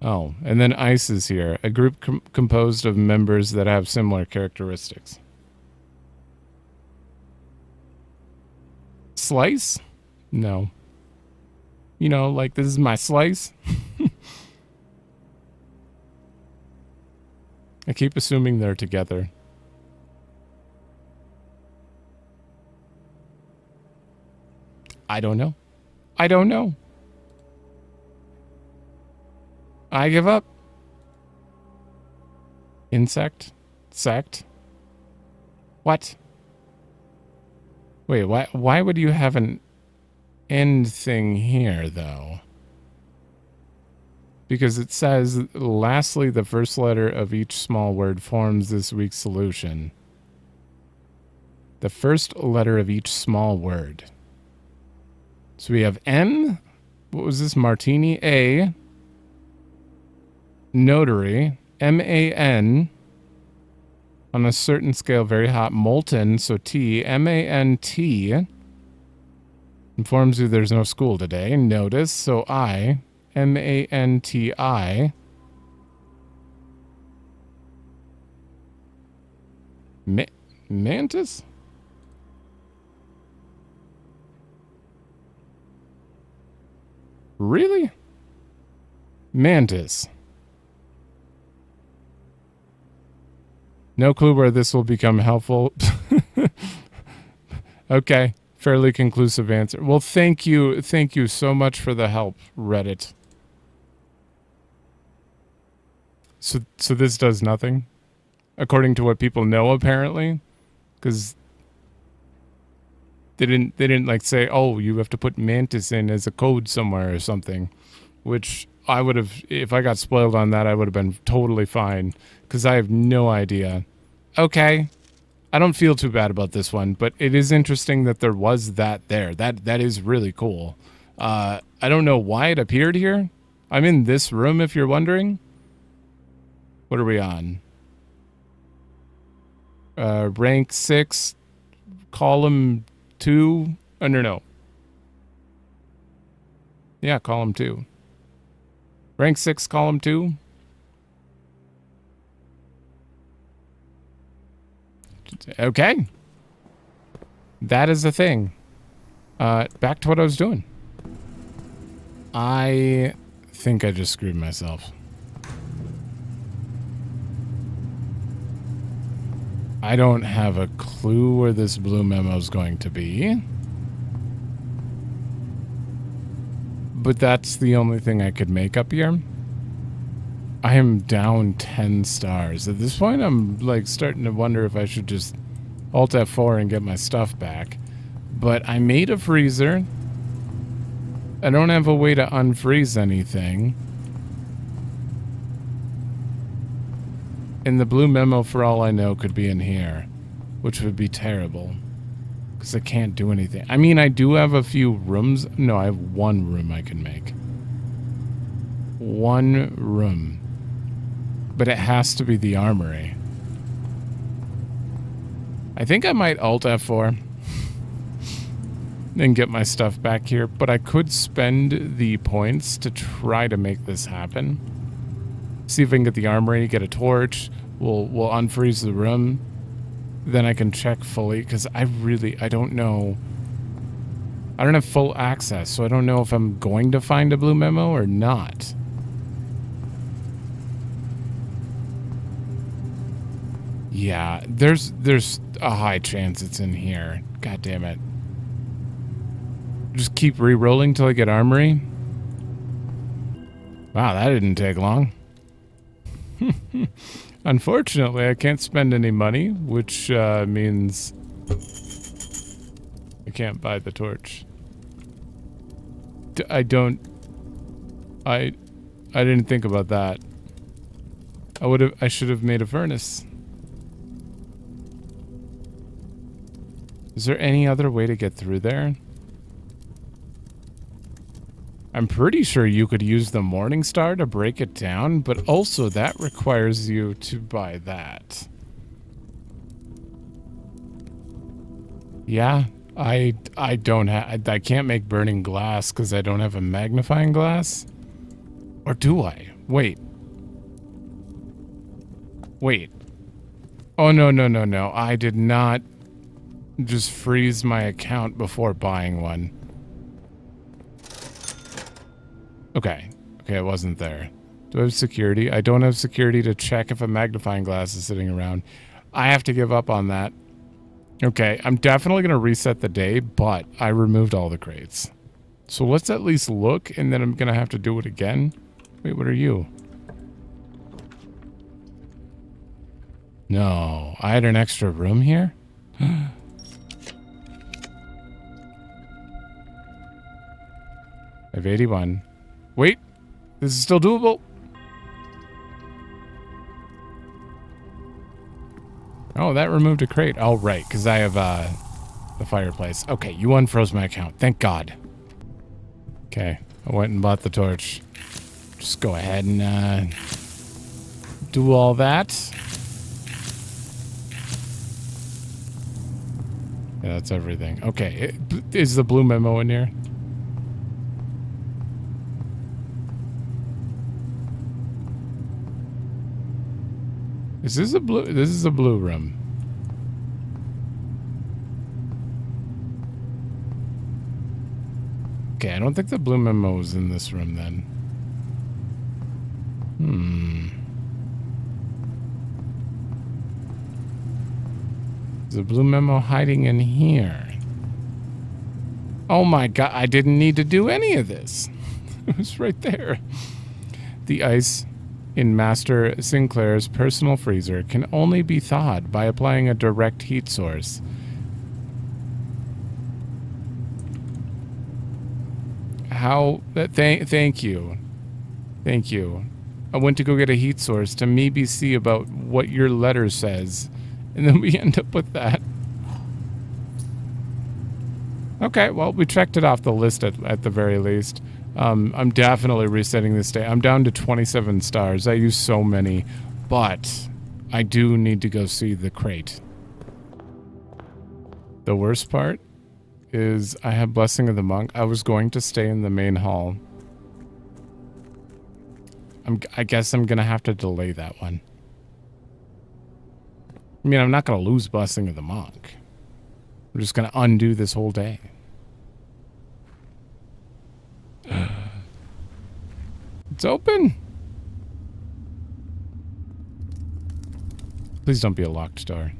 Oh, and then ICE is here. A group composed of members that have similar characteristics. Slice? No. You know, like, this is my slice. I keep assuming they're together. I don't know. I give up. Insect? Sect? What? Wait, why would you have an end thing here, though? Because it says, lastly, the first letter of each small word forms this week's solution. The first letter of each small word. So we have M. What was this? Martini. A. Notary. M-A-N. On a certain scale, very hot. Molten. So T. M-A-N-T. Informs you there's no school today. Notice. So I. M-A-N-T-I. Mantis? Really? Mantis. No clue where this will become helpful. Okay. Fairly conclusive answer. Well, thank you. Thank you so much for the help, Reddit. So this does nothing? According to what people know, apparently? Because they didn't like say, oh, you have to put Mantis in as a code somewhere or something. Which I would have, if I got spoiled on that, I would have been totally fine. Because I have no idea. Okay. I don't feel too bad about this one, but it is interesting that there was that there. That is really cool. I don't know why it appeared here. I'm in this room, if you're wondering. What are we on? Rank 6, column 2. Oh, no. Yeah, column 2. Rank 6, column 2. Okay. That is a thing. Back to what I was doing. I think I just screwed myself. I don't have a clue where this blue memo is going to be. But that's the only thing I could make up here. I am down 10 stars. At this point, I'm like starting to wonder if I should just Alt F4 and get my stuff back. But I made a freezer. I don't have a way to unfreeze anything. And the blue memo, for all I know, could be in here, which would be terrible. Because I can't do anything. I mean, I do have a few rooms. No, I have one room I can make. One room. But it has to be the armory. I think I might Alt F4 and get my stuff back here. But I could spend the points to try to make this happen. See if I can get the armory, get a torch. We'll unfreeze the room. Then I can check fully, because I don't know. I don't have full access, so I don't know if I'm going to find a blue memo or not. Yeah, there's a high chance it's in here. God damn it. Just keep re-rolling till I get armory. Wow, that didn't take long. Unfortunately, I can't spend any money, which means I can't buy the torch. I didn't think about that. I should have made a furnace. Is there any other way to get through there? I'm pretty sure you could use the Morning Star to break it down, but also that requires you to buy that. Yeah, I can't make burning glass because I don't have a magnifying glass. Or do I? Wait. Oh, no. I did not just freeze my account before buying one. Okay, it wasn't there. Do I have security? I don't have security to check if a magnifying glass is sitting around. I have to give up on that. Okay, I'm definitely going to reset the day, but I removed all the crates. So let's at least look, and then I'm going to have to do it again. Wait, what are you? No, I had an extra room here? I have 81. Wait, This is still doable. Oh, that removed a crate. Oh, right, because I have the fireplace. Okay, you unfroze my account. Thank God. Okay, I went and bought the torch. Just go ahead and do all that. Yeah, that's everything. Okay, is the blue memo in here? Is this a blue? This is a blue room. Okay, I don't think the blue memo is in this room then. Is the blue memo hiding in here? Oh my God, I didn't need to do any of this. It was right there. The ice in Master Sinclair's personal freezer can only be thawed by applying a direct heat source. How? Thank you. Thank you. I went to go get a heat source to maybe see about what your letter says, and then we end up with that. Okay, well, we checked it off the list at the very least. I'm definitely resetting this day. I'm down to 27 stars. I use so many, but I do need to go see the crate. The worst part is I have Blessing of the Monk. I was going to stay in the main hall. I guess I'm going to have to delay that one. I mean, I'm not going to lose Blessing of the Monk. I'm just going to undo this whole day. It's open. Please don't be a locked door.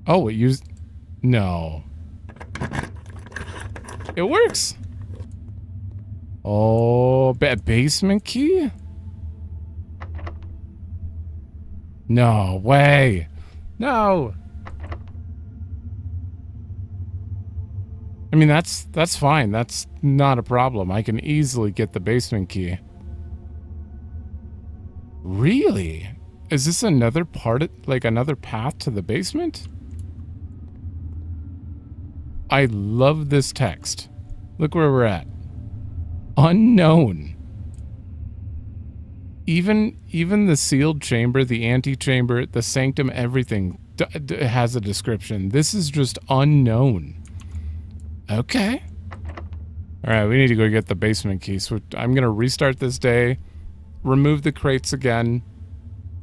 Oh, it used... No. It works. Oh, basement key? No way. No. I mean, that's fine. That's not a problem. I can easily get the basement key. Really? Is this another part, like another path to the basement? I love this text. Look where we're at. Unknown. Even the sealed chamber, the antechamber, the sanctum, everything has a description. This is just unknown. Okay. Alright, we need to go get the basement key. So I'm going to restart this day. Remove the crates again.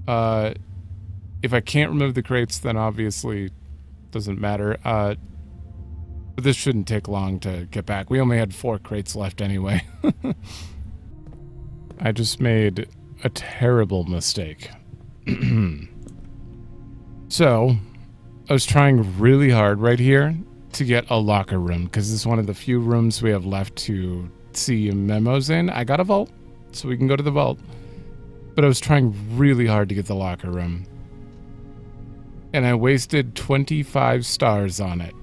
If I can't remove the crates, then obviously it doesn't matter. But this shouldn't take long to get back. We only had 4 crates left anyway. I just made a terrible mistake. So, I was trying really hard right here to get a locker room, because this is one of the few rooms we have left to see memos in. I got a vault, so we can go to the vault. But I was trying really hard to get the locker room. And I wasted 25 stars on it.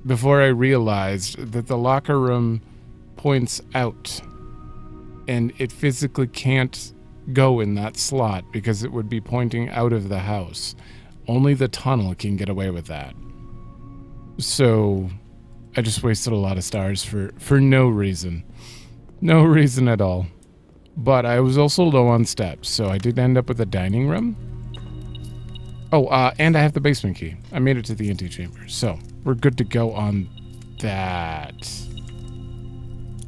Before I realized that the locker room points out. And it physically can't go in that slot because it would be pointing out of the house. Only the tunnel can get away with that. So I just wasted a lot of stars for no reason. No reason at all. But I was also low on steps, so I did end up with a dining room. Oh, and I have the basement key. I made it to the antechamber, so we're good to go on that.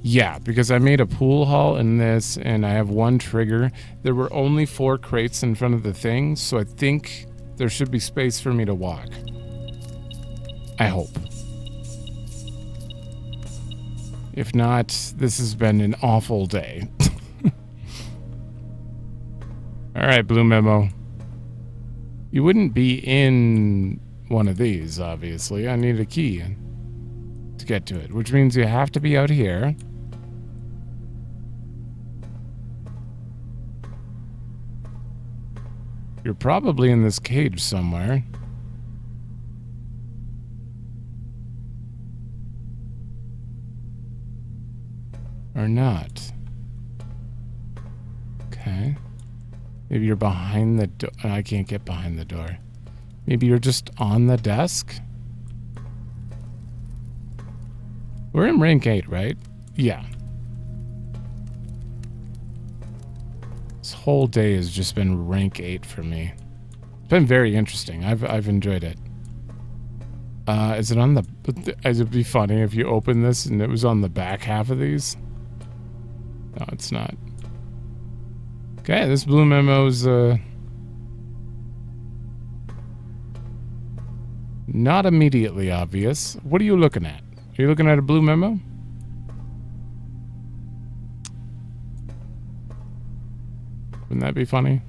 Yeah, because I made a pool hall in this, and I have 1 trigger. There were only 4 crates in front of the thing, so I think there should be space for me to walk. I hope. If not, this has been an awful day. Alright, Blue Memo. You wouldn't be in one of these, obviously. I need a key to get to it, which means you have to be out here. You're probably in this cage somewhere. Or not. Okay. Maybe you're behind the door. I can't get behind the door. Maybe you're just on the desk? We're in rank 8, right? Yeah. This whole day has just been rank 8 for me. It's been very interesting. I've enjoyed it. Is it on the... It'd be funny if you open this and it was on the back half of these. No, it's not. Okay, this blue memo's not immediately obvious. What are you looking at? Are you looking at a blue memo? Wouldn't that be funny?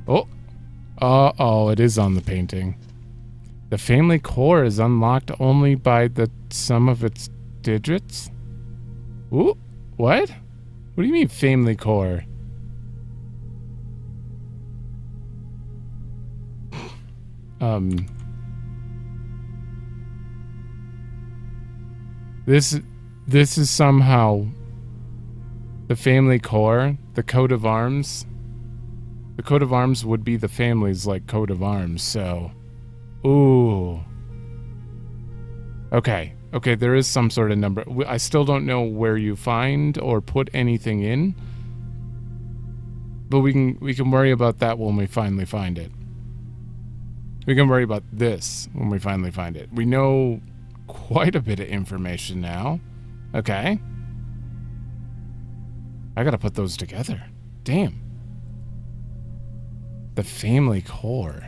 Oh. Oh, it is on the painting. The family core is unlocked only by the sum of its digits? Ooh, what? What do you mean family core? This is somehow the family core, the coat of arms. The coat of arms would be the family's like coat of arms, so ooh. Okay, there is some sort of number. I still don't know where you find or put anything in. But we can worry about that when we finally find it. We can worry about this when we finally find it. We know quite a bit of information now. Okay. I gotta put those together. Damn. The family core.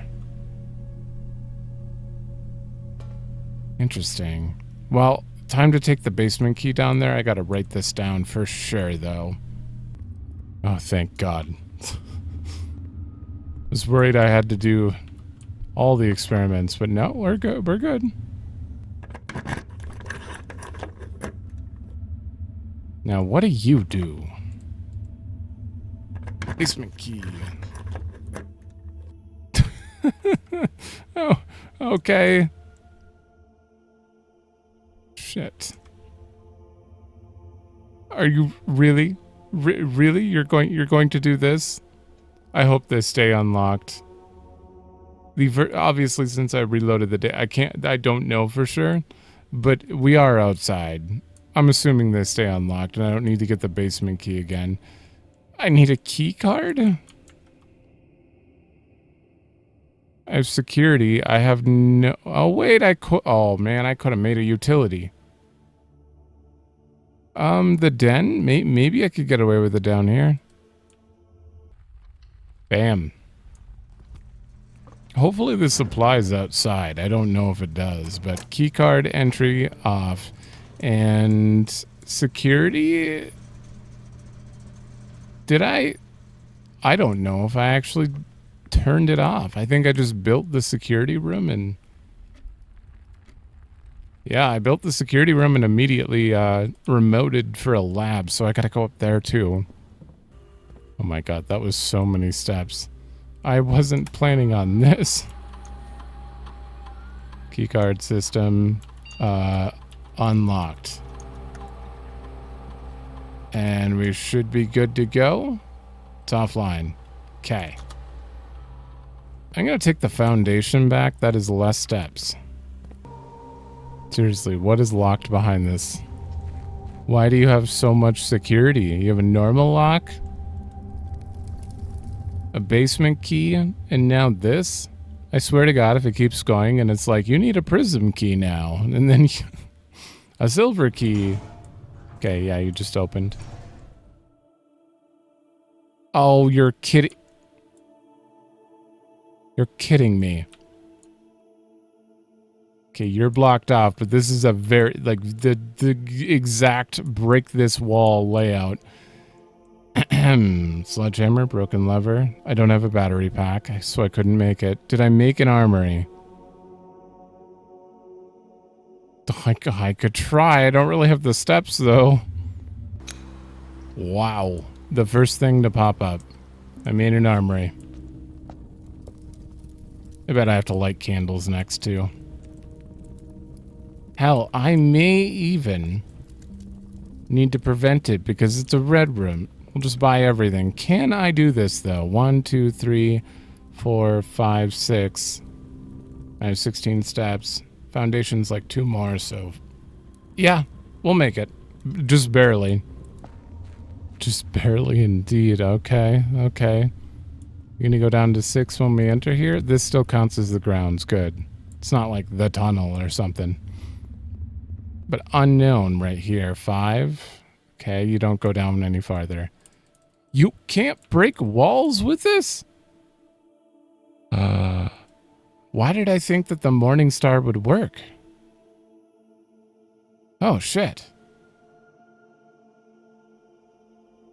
Interesting. Well, time to take the basement key down there. I gotta write this down for sure, though. Oh, thank God. I was worried I had to do all the experiments, but no, we're good. We're good. Now, what do you do? Basement key. Oh, okay. Shit. Are you really? Really? You're going to do this? I hope they stay unlocked. Obviously, since I reloaded the day, I don't know for sure, but we are outside. I'm assuming they stay unlocked, and I don't need to get the basement key again. I need a key card? I have security. I have no... Oh, wait, oh, man, I could have made a utility. The den? Maybe I could get away with it down here. Bam. Hopefully this applies outside. I don't know if it does, but keycard entry off. And security... Did I don't know if I actually turned it off. I think I just built the security room and... Yeah, I built the security room and immediately remoted for a lab, so I gotta go up there too. Oh my God, that was so many steps. I wasn't planning on this. Keycard system unlocked. And we should be good to go. It's offline. Okay. I'm gonna take the foundation back. That is less steps. Seriously, what is locked behind this? Why do you have so much security? You have a normal lock? A basement key? And now this? I swear to God, if it keeps going and it's like, you need a prism key now. And then a silver key. Okay, yeah, you just opened. Oh, you're kidding. You're kidding me. Okay, you're blocked off, but this is a very, like, the exact break this wall layout. Sledgehammer, broken lever. I don't have a battery pack, so I couldn't make it. Did I make an armory? I could try. I don't really have the steps, though. Wow. The first thing to pop up. I made an armory. I bet I have to light candles next, too. Hell, I may even need to prevent it because it's a red room. We'll just buy everything. Can I do this, though? 1, 2, 3, 4, 5, 6. I have 16 steps. Foundation's like 2 more, so... Yeah, we'll make it. Just barely. Just barely indeed. Okay, okay. You're gonna go down to 6 when we enter here? This still counts as the grounds. Good. It's not like the tunnel or something. But unknown right here. 5. Okay, you don't go down any farther. You can't break walls with this? Why did I think that the Morning Star would work? Oh, shit.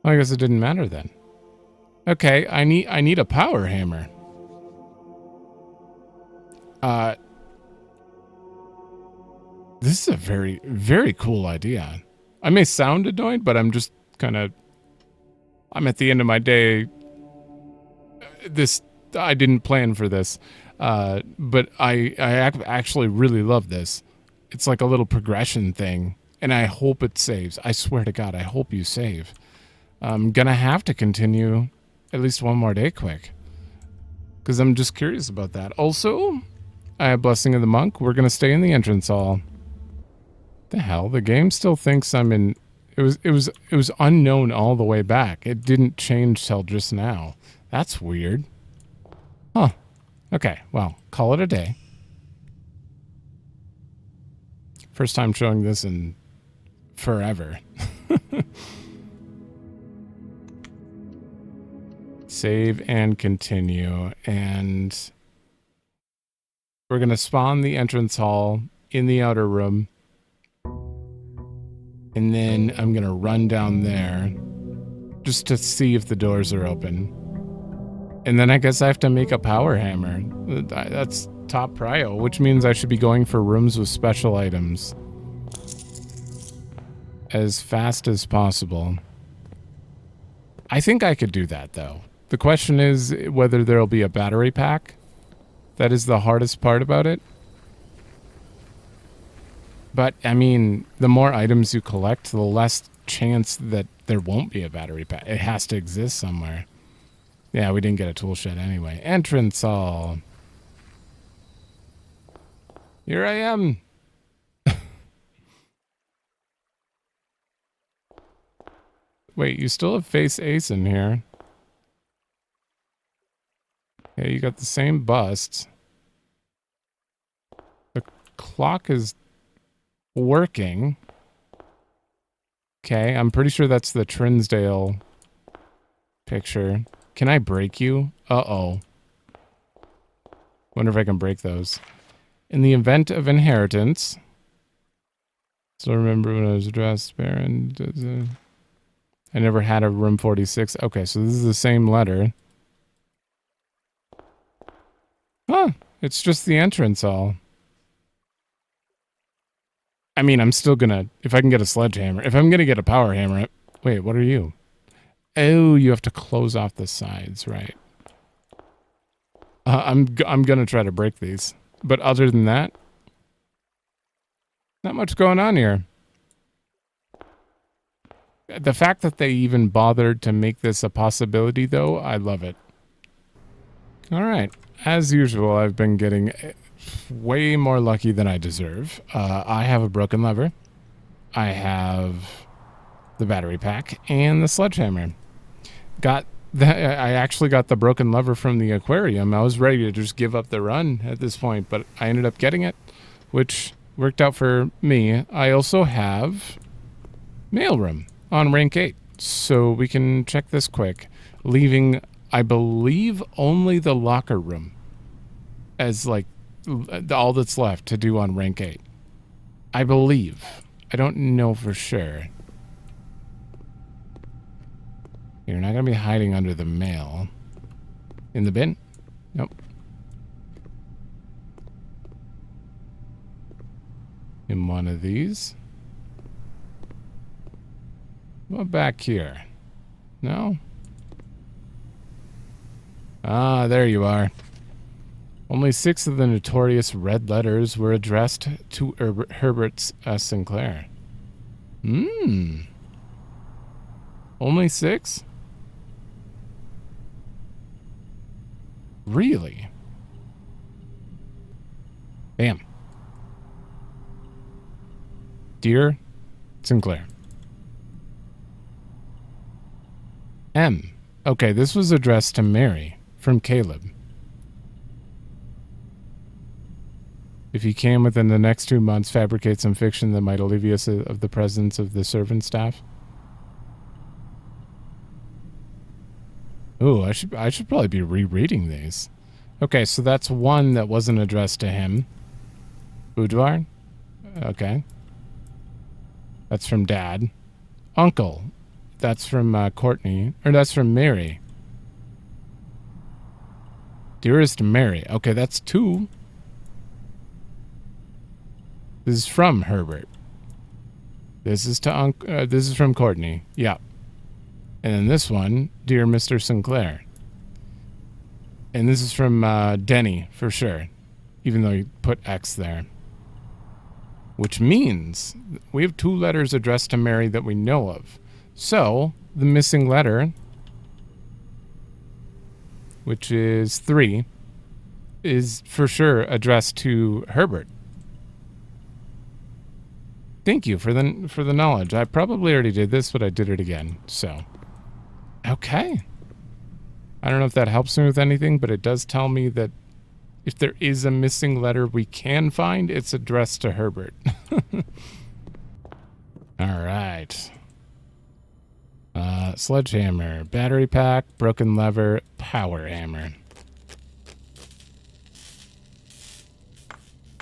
Well, I guess it didn't matter then. Okay, I need a power hammer. This is a very, very cool idea. I may sound annoyed, but I'm just kind of... I'm at the end of my day. I didn't plan for this. But I actually really love this. It's like a little progression thing. And I hope it saves. I swear to God, I hope you save. I'm gonna have to continue at least one more day quick. Because I'm just curious about that. Also, I have Blessing of the Monk. We're gonna stay in the entrance hall. The hell? The game still thinks I'm in... It was unknown all the way back. It didn't change till just now. That's weird. Huh. Okay, well, call it a day. First time showing this in forever. Save and continue. And we're going to spawn the entrance hall in the outer room. And then I'm going to run down there just to see if the doors are open. And then I guess I have to make a power hammer. That's top prio, which means I should be going for rooms with special items as fast as possible. I think I could do that, though. The question is whether there'll be a battery pack. That is the hardest part about it. But, I mean, the more items you collect, the less chance that there won't be a battery pack. It has to exist somewhere. Yeah, we didn't get a tool shed anyway. Entrance hall. Here I am. Wait, you still have face ace in here. Okay, you got the same busts. The clock is working. Okay, I'm pretty sure that's the Trinsdale picture. Can I break you? Uh-oh. Wonder if I can break those. In the event of inheritance. Still remember when I was dressed Baron. I never had a room 46. Okay, so this is the same letter. Huh. It's just the entrance hall. I mean, I'm still gonna... If I can get a sledgehammer... If I'm gonna get a power hammer... Wait, what are you? Oh, you have to close off the sides, right. I'm gonna try to break these. But other than that... Not much going on here. The fact that they even bothered to make this a possibility, though, I love it. Alright. As usual, I've been getting way more lucky than I deserve. I have a broken lever. I have the battery pack and the sledgehammer. I actually got the broken lever from the aquarium. I was ready to just give up the run at this point, but I ended up getting it, which worked out for me. I also have mailroom on rank 8, so we can check this quick, leaving, I believe, only the locker room as like all that's left to do on rank 8. I believe. I don't know for sure. You're not going to be hiding under the mail. In the bin? Nope. In one of these. What back here? No? Ah, there you are. Only 6 of the notorious red letters were addressed to Herbert S. Sinclair. Only 6? Really? Bam. Dear Sinclair. M. Okay, this was addressed to Mary from Caleb. If you can, within the next 2 months, fabricate some fiction that might alleviate us of the presence of the servant staff. Ooh, I should probably be rereading these. Okay, so that's one that wasn't addressed to him. Boudoir? Okay. That's from Dad. Uncle. That's from Courtney. Or that's from Mary. Dearest Mary. Okay, that's 2. This is from Herbert. This is to this is from Courtney. Yep. And then this one, Dear Mr. Sinclair. And this is from Denny, for sure. Even though you put X there. Which means we have 2 letters addressed to Mary that we know of. So, the missing letter, which is 3, is for sure addressed to Herbert. Thank you for the knowledge. I probably already did this, but I did it again. So, okay. I don't know if that helps me with anything, but it does tell me that if there is a missing letter we can find, it's addressed to Herbert. All right. Sledgehammer, battery pack, broken lever, power hammer.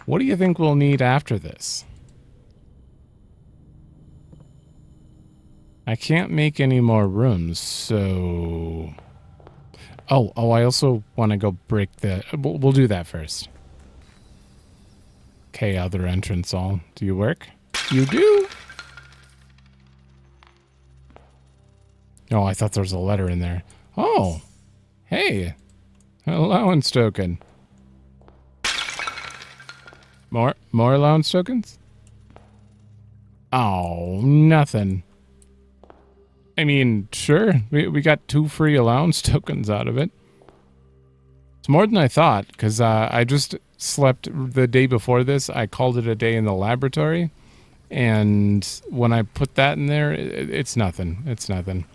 What do you think we'll need after this? I can't make any more rooms, so... Oh, I also want to go break the... We'll do that first. Okay, other entrance all. Do you work? You do? Oh, I thought there was a letter in there. Oh, hey. Allowance token. More allowance tokens? Oh, nothing. I mean, sure, we got 2 free allowance tokens out of it. It's more than I thought, because I just slept the day before this. I called it a day in the laboratory, and when I put that in there, it's nothing. It's nothing.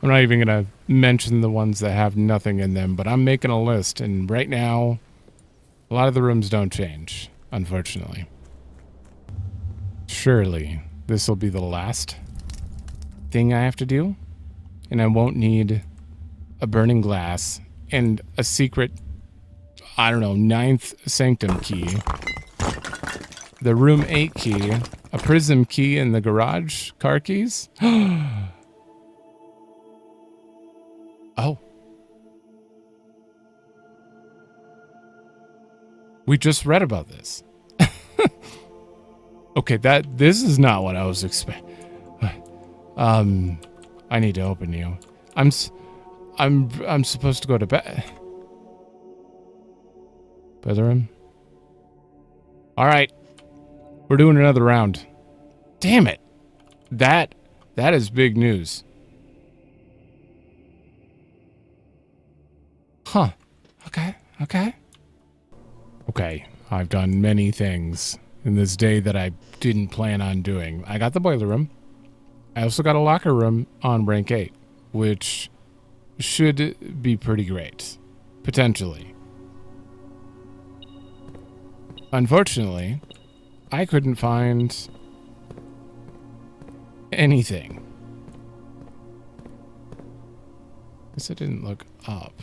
I'm not even going to mention the ones that have nothing in them, but I'm making a list, and right now, a lot of the rooms don't change, unfortunately. Surely, this will be the last thing I have to do, and I won't need a burning glass and a secret, I don't know, 9th sanctum key, the room 8 key, a prism key, and the garage car keys. Oh, we just read about this. Okay, this is not what I was expecting. I need to open you. I'm supposed to go to bed. Bedroom. All right, we're doing another round. Damn it! That is big news. Huh? Okay. Okay. I've done many things in this day that I didn't plan on doing. I got the boiler room. I also got a locker room on rank 8, which should be pretty great. Potentially. Unfortunately, I couldn't find anything. Guess I didn't look up.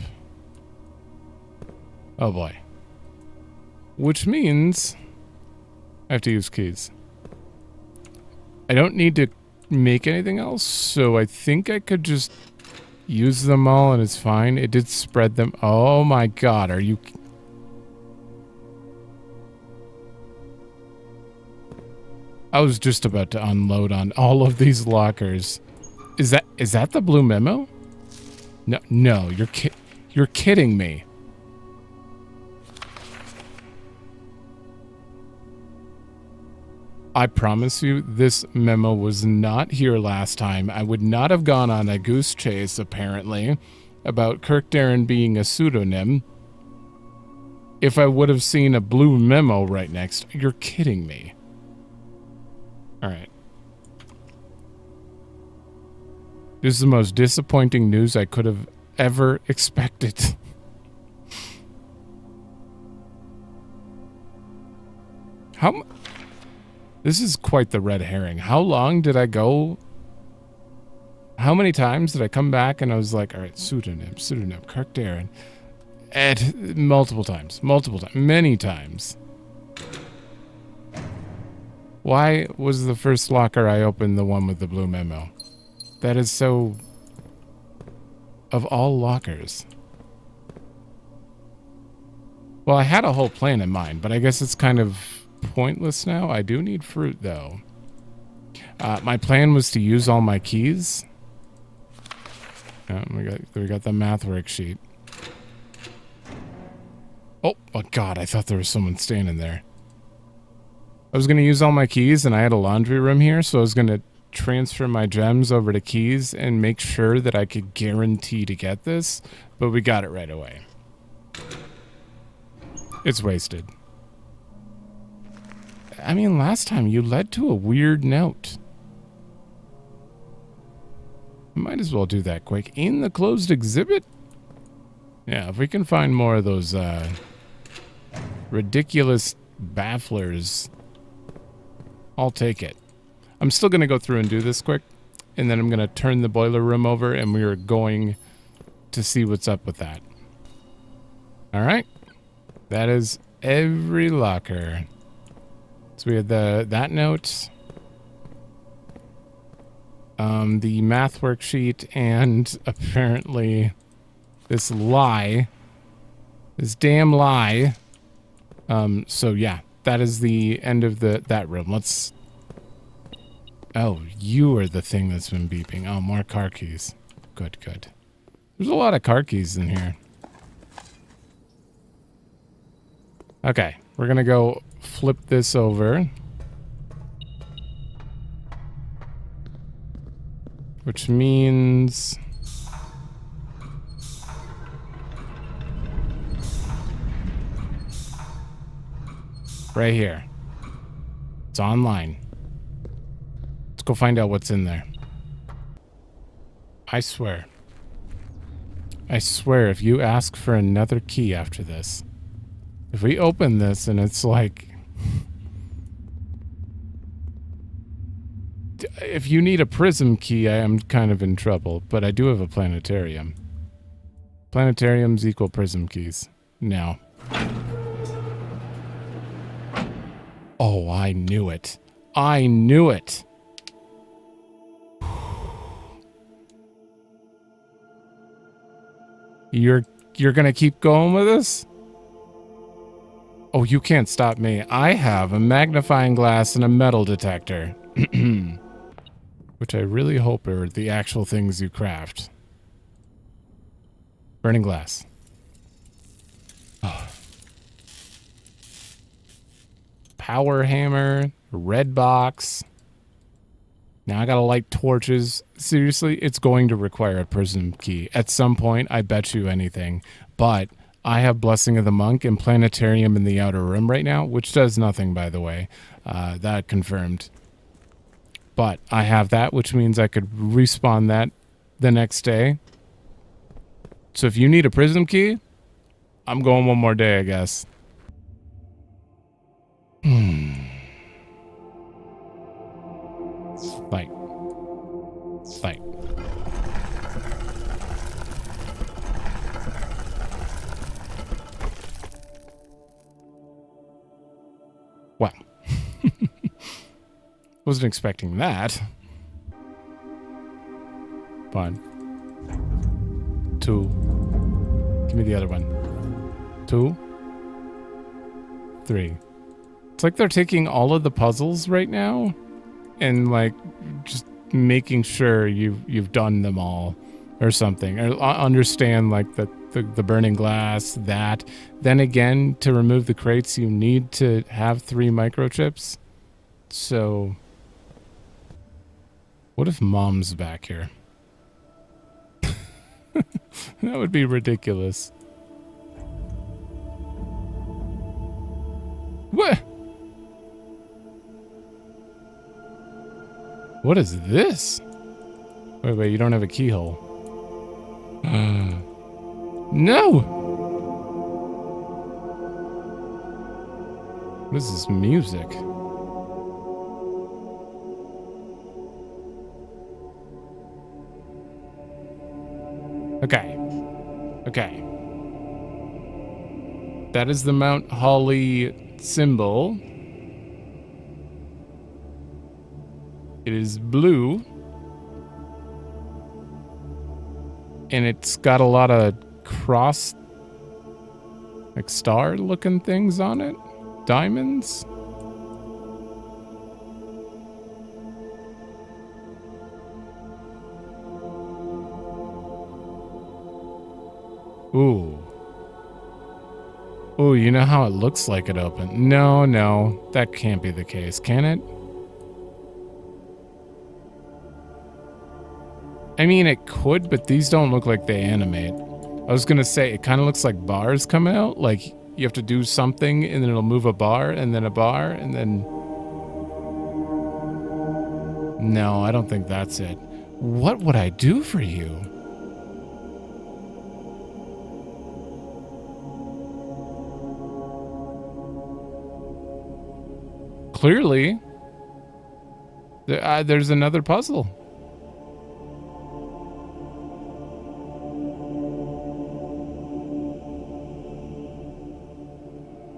Oh boy. Which means I have to use keys. I don't need to make anything else, so I think I could just use them all and it's fine. It did spread them. Oh my god, are you... I was just about to unload on all of these lockers. Is that the blue memo? No, you're kidding me. I promise you, this memo was not here last time. I would not have gone on a goose chase, apparently, about Kirkdarren being a pseudonym if I would have seen a blue memo right next. You're kidding me. All right. This is the most disappointing news I could have ever expected. This is quite the red herring. How long did I go? How many times did I come back and I was like, all right, pseudonym, Kirkdarren. And multiple times, many times. Why was the first locker I opened the one with the blue memo? That is so... Of all lockers. Well, I had a whole plan in mind, but I guess it's kind of pointless now. I do need fruit, though. My plan was to use all my keys. We got the math worksheet. Oh God, I thought there was someone standing there. I was going to use all my keys, and I had a laundry room here, so I was going to transfer my gems over to keys and make sure that I could guarantee to get this, but we got it right away. It's wasted. I mean, last time you led to a weird note. Might as well do that quick. In the closed exhibit? Yeah, if we can find more of those ridiculous bafflers, I'll take it. I'm still going to go through and do this quick, and then I'm going to turn the boiler room over, and we are going to see what's up with that. All right. That is every locker. So we had that note, the math worksheet, and apparently this lie, this damn lie. So yeah, that is the end of that room. Let's... Oh, you are the thing that's been beeping. Oh, more car keys. Good. There's a lot of car keys in here. Okay, we're gonna go flip this over. Which means... right here. It's online. Let's go find out what's in there. I swear, if you ask for another key after this, if we open this and it's like... If you need a prism key, I am kind of in trouble, but I do have a planetarium. Planetariums equal prism keys. Now. Oh, I knew it. I knew it. You're gonna keep going with this? Oh, you can't stop me. I have a magnifying glass and a metal detector. Which I really hope are the actual things you craft. Burning glass. Oh. Power hammer. Red box. Now I gotta light torches. Seriously, it's going to require a prism key. At some point, I bet you anything. But I have Blessing of the Monk and Planetarium in the outer room right now, which does nothing, by the way. That confirmed. But I have that, which means I could respawn that the next day. So if you need a prism key, I'm going one more day, I guess. Light. Light. Wow. Wasn't expecting that. 1, 2. Give me the other one. 2, 3. It's like they're taking all of the puzzles right now and like just making sure you've done them all or something, or understand like the burning glass. That then again, to remove the crates you need to have 3 microchips. So, what if Mom's back here? That would be ridiculous. What? What is this? Wait, you don't have a keyhole. No! What is this music? Okay. That is the Mount Holly symbol. It is blue. And it's got a lot of cross, like star-looking things on it. Diamonds. Ooh. Ooh, you know how it looks like it opened? No, that can't be the case, can it? I mean, it could, but these don't look like they animate. I was gonna say, it kind of looks like bars coming out, like you have to do something and then it'll move a bar and then a bar and then... No, I don't think that's it. What would I do for you? Clearly, there's another puzzle.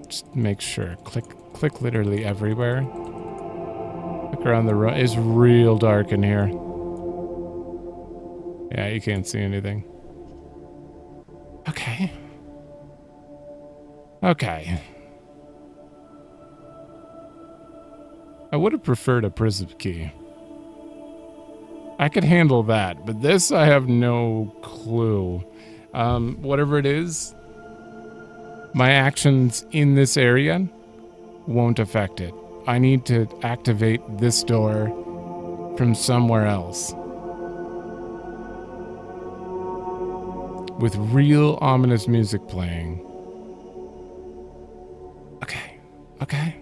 Just make sure. Click literally everywhere. Look around the room. It's real dark in here. Yeah, you can't see anything. Okay. I would have preferred a prism key. I could handle that, but this I have no clue. Whatever it is, my actions in this area won't affect it. I need to activate this door from somewhere else. With real ominous music playing. Okay.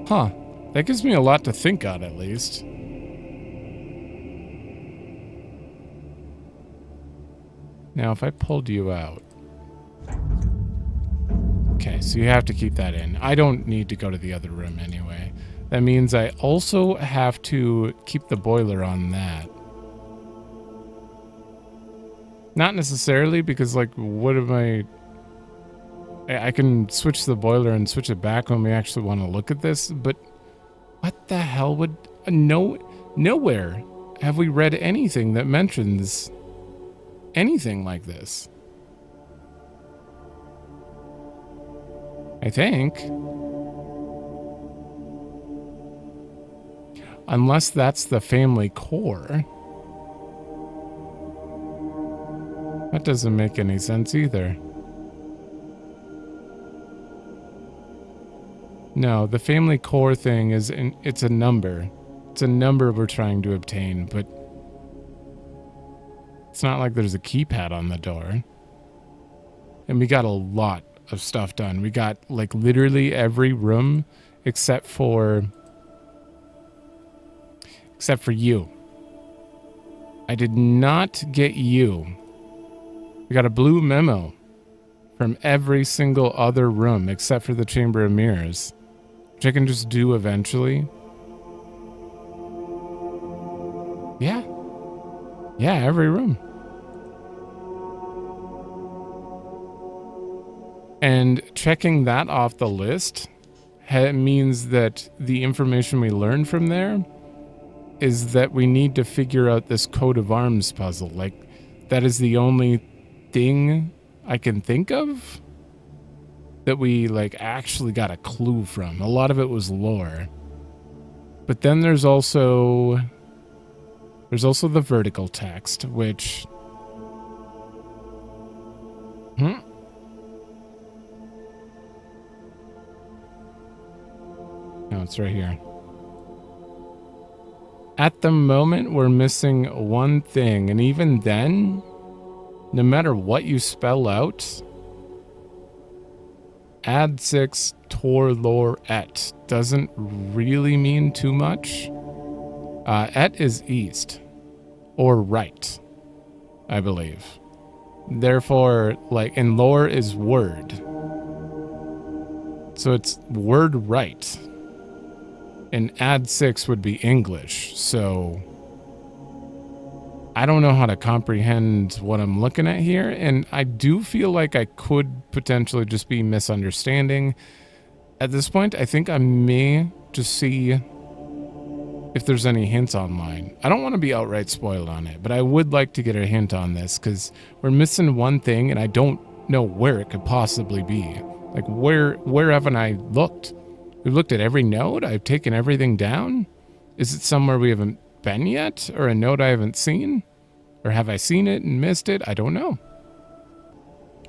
Huh. That gives me a lot to think on, at least. Now, if I pulled you out... Okay, so you have to keep that in. I don't need to go to the other room anyway. That means I also have to keep the boiler on that. Not necessarily, because, like, what am I can switch the boiler and switch it back when we actually want to look at this, but what the hell would... Nowhere have we read anything that mentions anything like this. I think. Unless that's the family core. That doesn't make any sense either. No, the family core thing is, it's a number. It's a number we're trying to obtain, but it's not like there's a keypad on the door. And we got a lot of stuff done. We got, like, literally every room except for you. I did not get you. We got a blue memo from every single other room except for the Chamber of Mirrors, which I can just do eventually. Yeah, every room. And checking that off the list means that the information we learn from there is that we need to figure out this coat of arms puzzle. Like, that is the only thing I can think of that we, like, actually got a clue from. A lot of it was lore. But then there's also the vertical text, which... No, it's right here. At the moment, we're missing one thing, and even then, no matter what you spell out, add 6 tor lor et doesn't really mean too much. Et is east or right, I believe. Therefore, like, and lore is word. So it's word right. And add 6 would be English. So I don't know how to comprehend what I'm looking at here. And I do feel like I could potentially just be misunderstanding. At this point, I think I may just see if there's any hints online. I don't want to be outright spoiled on it, but I would like to get a hint on this because we're missing one thing and I don't know where it could possibly be. Like, where haven't I looked? We've looked at every node. I've taken everything down. Is it somewhere we haven't been yet, or a node I haven't seen? Or have I seen it and missed it? I don't know.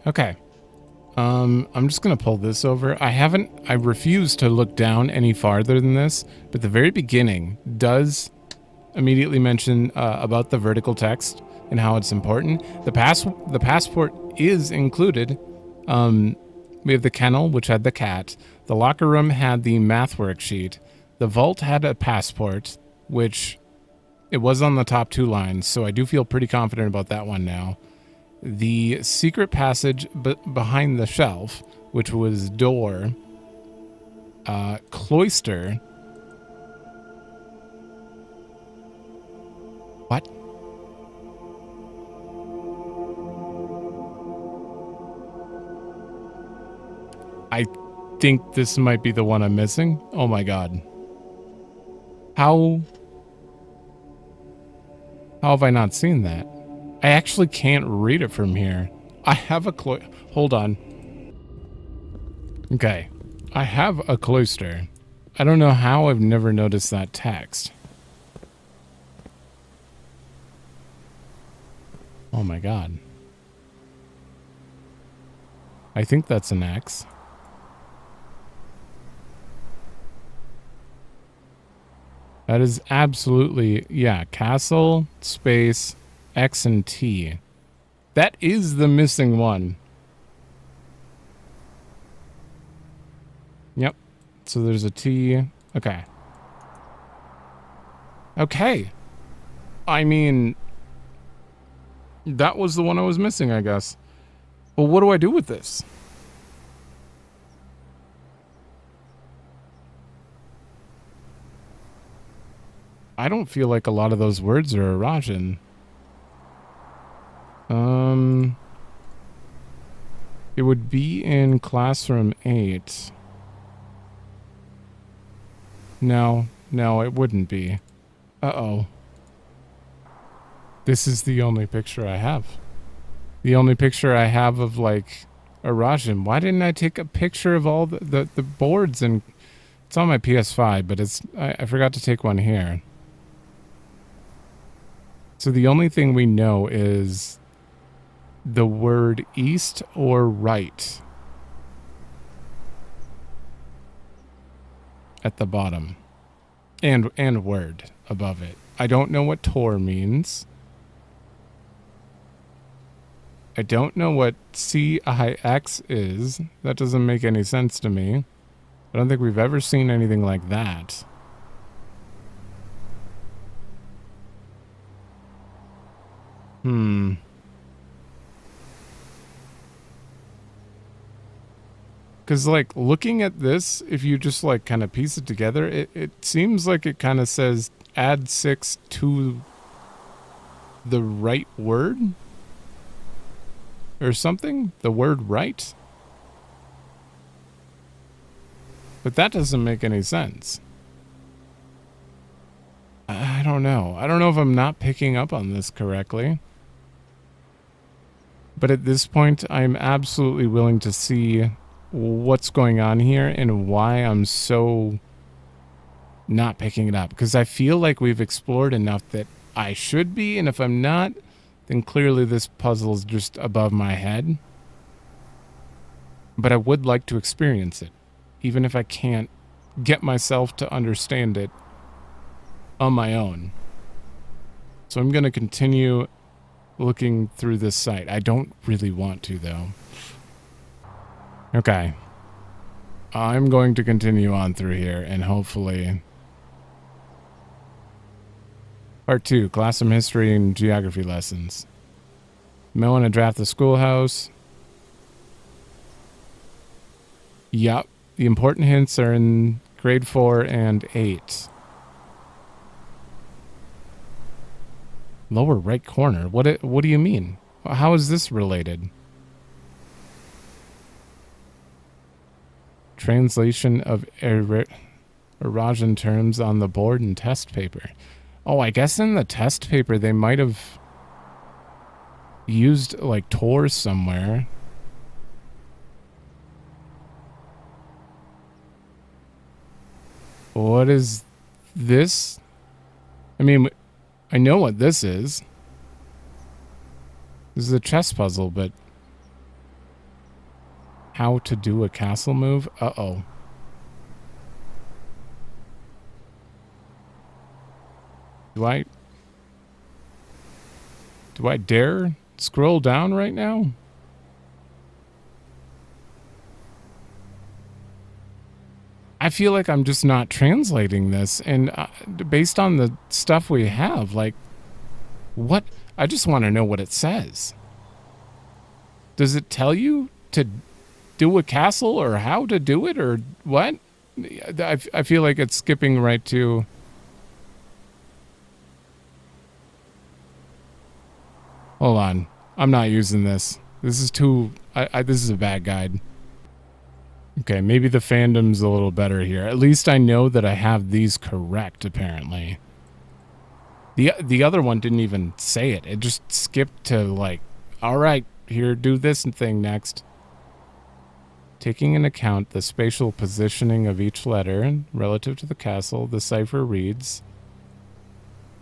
Okay. I'm just going to pull this over. I refuse to look down any farther than this, but the very beginning does immediately mention about the vertical text and how it's important. The passport is included. We have the kennel, which had the cat. The locker room had the math worksheet. The vault had a passport, which it was on the top 2 lines, so I do feel pretty confident about that one now. The secret passage behind the shelf, which was door, cloister. What? I think this might be the one I'm missing. Oh my god. How have I not seen that? I actually can't read it from here. I have a hold on. Okay. I have a cloister. I don't know how I've never noticed that text. Oh my god. I think that's an X. That is absolutely, yeah, castle, space, X and T. That is the missing one. Yep. So there's a T. Okay. Okay. I mean, that was the one I was missing, I guess. Well, what do I do with this? I don't feel like a lot of those words are Arajan. It would be in classroom 8. No, it wouldn't be. Uh-oh. This is the only picture I have. The only picture I have of, like, Arajan. Why didn't I take a picture of all the boards? And it's on my PS5, but I forgot to take one here. So the only thing we know is the word east or right at the bottom, and word above it. I don't know what Tor means. I don't know what CIX is. That doesn't make any sense to me. I don't think we've ever seen anything like that. Because, like, looking at this, if you just, like, kind of piece it together, it seems like it kind of says add 6 to the right word or something. The word right. But that doesn't make any sense. I don't know. I don't know if I'm not picking up on this correctly. But at this point, I'm absolutely willing to see what's going on here and why I'm so not picking it up. Because I feel like we've explored enough that I should be, and if I'm not, then clearly this puzzle is just above my head. But I would like to experience it, even if I can't get myself to understand it on my own. So I'm going to continue looking through this site. I don't really want to, though. Okay. I'm going to continue on through here, and hopefully... Part 2, Classroom History and Geography Lessons. Might want to draft the schoolhouse. Yup. The important hints are in grade 4 and 8. Lower right corner? What do you mean? How is this related? Translation of erosion terms on the board and test paper. Oh, I guess in the test paper they might have used like Tor somewhere. What is this? I mean, I know what this is. This is a chess puzzle, but how to do a castle move? Uh-oh. Do I dare scroll down right now? I feel like I'm just not translating this, and based on the stuff we have, like, what? I just want to know what it says. Does it tell you to do a castle, or how to do it, or what? I feel like it's skipping right to... Hold on. I'm not using this. This is too... this is a bad guide. Okay, maybe the fandom's a little better here. At least I know that I have these correct, apparently. The other one didn't even say it. It just skipped to, like, alright, here, do this thing next. Taking into account the spatial positioning of each letter relative to the castle, the cipher reads...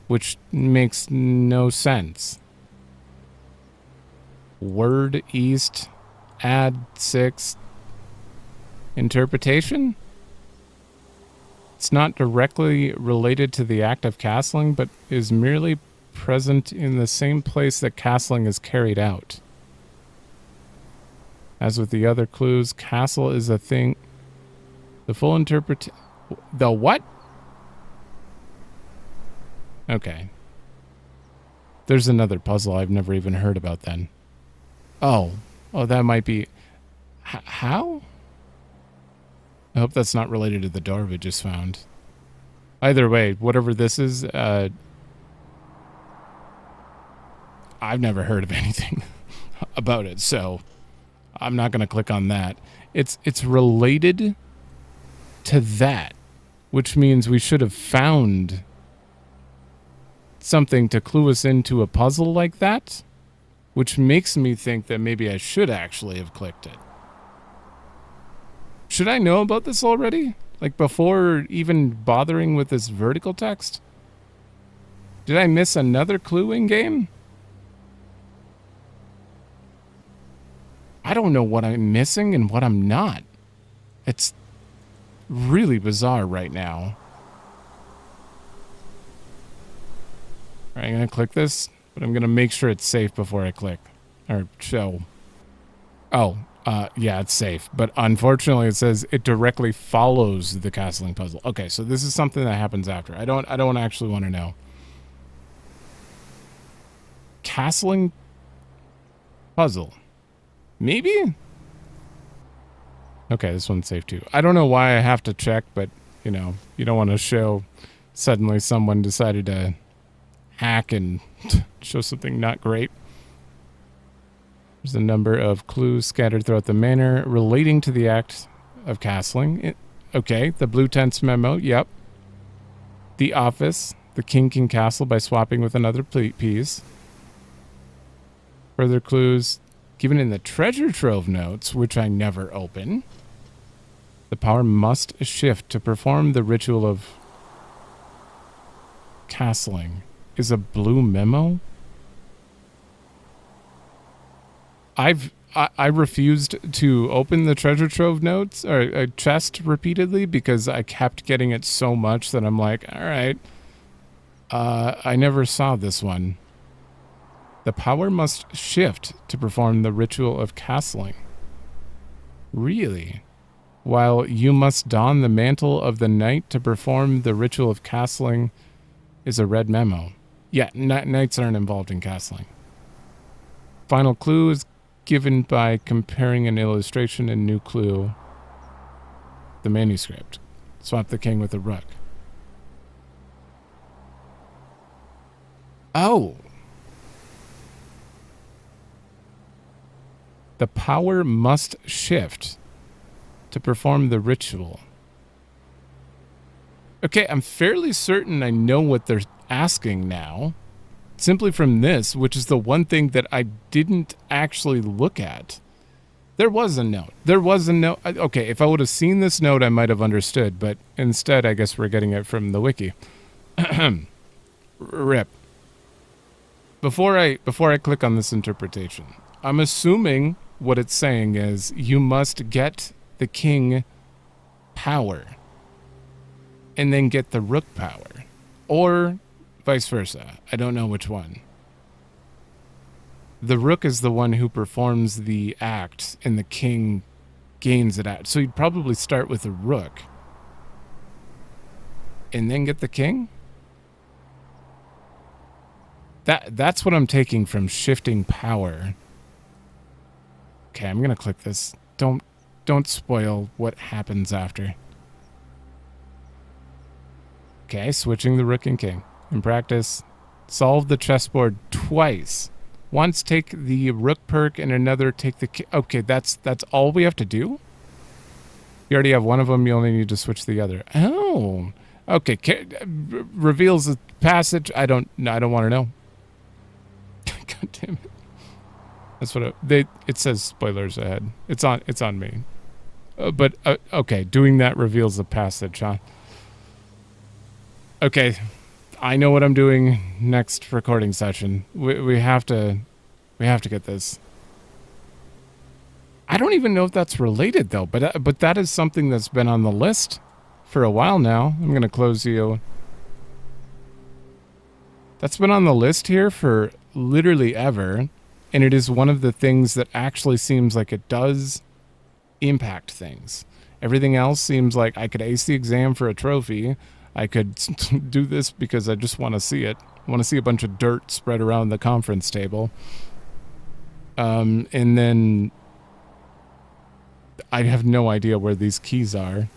Which makes no sense. Word east, add 6... Interpretation? It's not directly related to the act of castling, but is merely present in the same place that castling is carried out. As with the other clues, castle is a thing... The full The what? Okay. There's another puzzle I've never even heard about then. Oh, that might be... How? I hope that's not related to the door we just found. Either way, whatever this is, I've never heard of anything about it, so I'm not going to click on that. It's related to that, which means we should have found something to clue us into a puzzle like that, which makes me think that maybe I should actually have clicked it. Should I know about this already? Like, before even bothering with this vertical text? Did I miss another clue in game? I don't know what I'm missing and what I'm not. It's really bizarre right now. All right, I'm going to click this, but I'm going to make sure it's safe before I click. Or show. Oh. Yeah, it's safe. But unfortunately, it says it directly follows the castling puzzle. Okay, so this is something that happens after. I don't actually want to know. Castling puzzle. Maybe? Okay, this one's safe too. I don't know why I have to check, but, you know, you don't want to show suddenly someone decided to hack and show something not great. There's a number of clues scattered throughout the manor relating to the act of castling. Okay, the blue tents memo, yep. The office, the king can castle by swapping with another piece. Further clues given in the treasure trove notes, which I never open. The power must shift to perform the ritual of castling. Is a blue memo? I refused to open the treasure trove notes or chest repeatedly because I kept getting it so much that I'm like, all right, I never saw this one. The power must shift to perform the ritual of castling. Really? While you must don the mantle of the knight to perform the ritual of castling is a red memo. Yeah, knights aren't involved in castling. Final clue is given by comparing an illustration and new clue. The manuscript. Swap the king with a rook. Oh. The power must shift to perform the ritual. Okay, I'm fairly certain I know what they're asking now. Simply from this, which is the one thing that I didn't actually look at. There was a note. There was a note. Okay, if I would have seen this note, I might have understood. But instead, I guess we're getting it from the wiki. Rip. Before I click on this interpretation, I'm assuming what it's saying is you must get the king power and then get the rook power. Or vice versa. I don't know which one. The rook is the one who performs the act and the king gains it out. So you'd probably start with a rook and then get the king? That's what I'm taking from shifting power. Okay, I'm going to click this. Don't spoil what happens after. Okay, switching the rook and king. In practice, solve the chessboard twice. Once take the rook perk and another take the king. Okay, that's all we have to do? You already have one of them, you only need to switch the other. Oh. Okay, reveals the passage. I don't want to know. God damn it. That's what it says spoilers ahead. It's on me. But okay, doing that reveals the passage, huh? Okay, I know what I'm doing next recording session. We have to get this. I don't even know if that's related though, but that is something that's been on the list for a while now. I'm gonna close you. That's been on the list here for literally ever, and it is one of the things that actually seems like it does impact things. Everything else seems like I could ace the exam for a trophy. I could do this because I just want to see it. I want to see a bunch of dirt spread around the conference table. And then I have no idea where these keys are.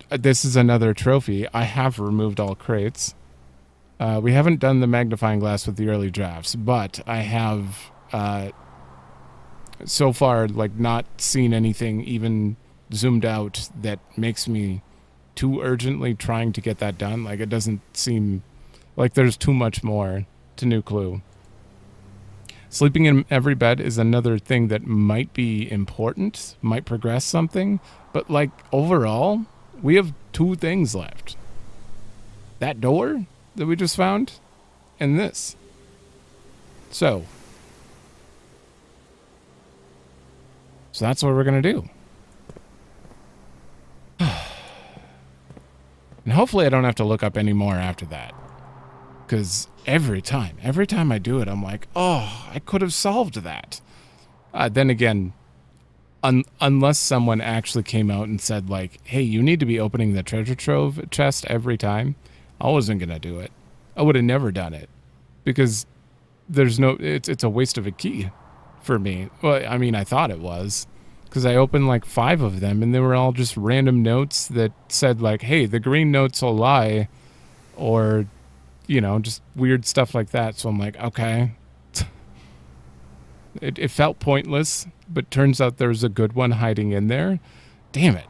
This is another trophy. I have removed all crates. We haven't done the magnifying glass with the early drafts, but I have so far like not seen anything even zoomed out that makes me too urgently trying to get that done. Like, it doesn't seem like there's too much more to new clue. Sleeping in every bed is another thing that might be important, might progress something, but like overall, we have 2 things left. That door that we just found and this. So that's what we're going to do. And hopefully I don't have to look up any more after that. Because every time I do it, I'm like, oh, I could have solved that. Then again, unless someone actually came out and said like, hey, you need to be opening the treasure trove chest every time, I wasn't going to do it. I would have never done it. Because there's no, it's a waste of a key for me. Well, I mean, I thought it was. Because I opened like 5 of them, and they were all just random notes that said like, hey, the green notes will lie, or, you know, just weird stuff like that. So I'm like, okay. It felt pointless, but turns out there's a good one hiding in there. Damn it.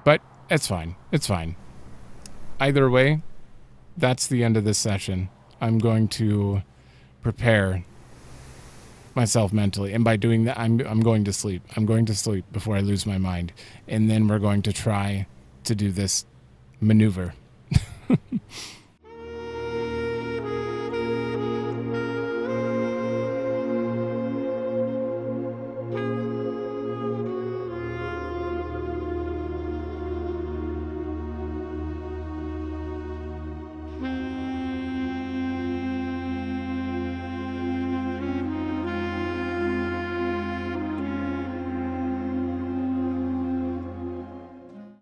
But it's fine. It's fine. Either way, that's the end of this session. I'm going to prepare myself mentally, and by doing that, I'm going to sleep. I'm going to sleep before I lose my mind, and then we're going to try to do this maneuver.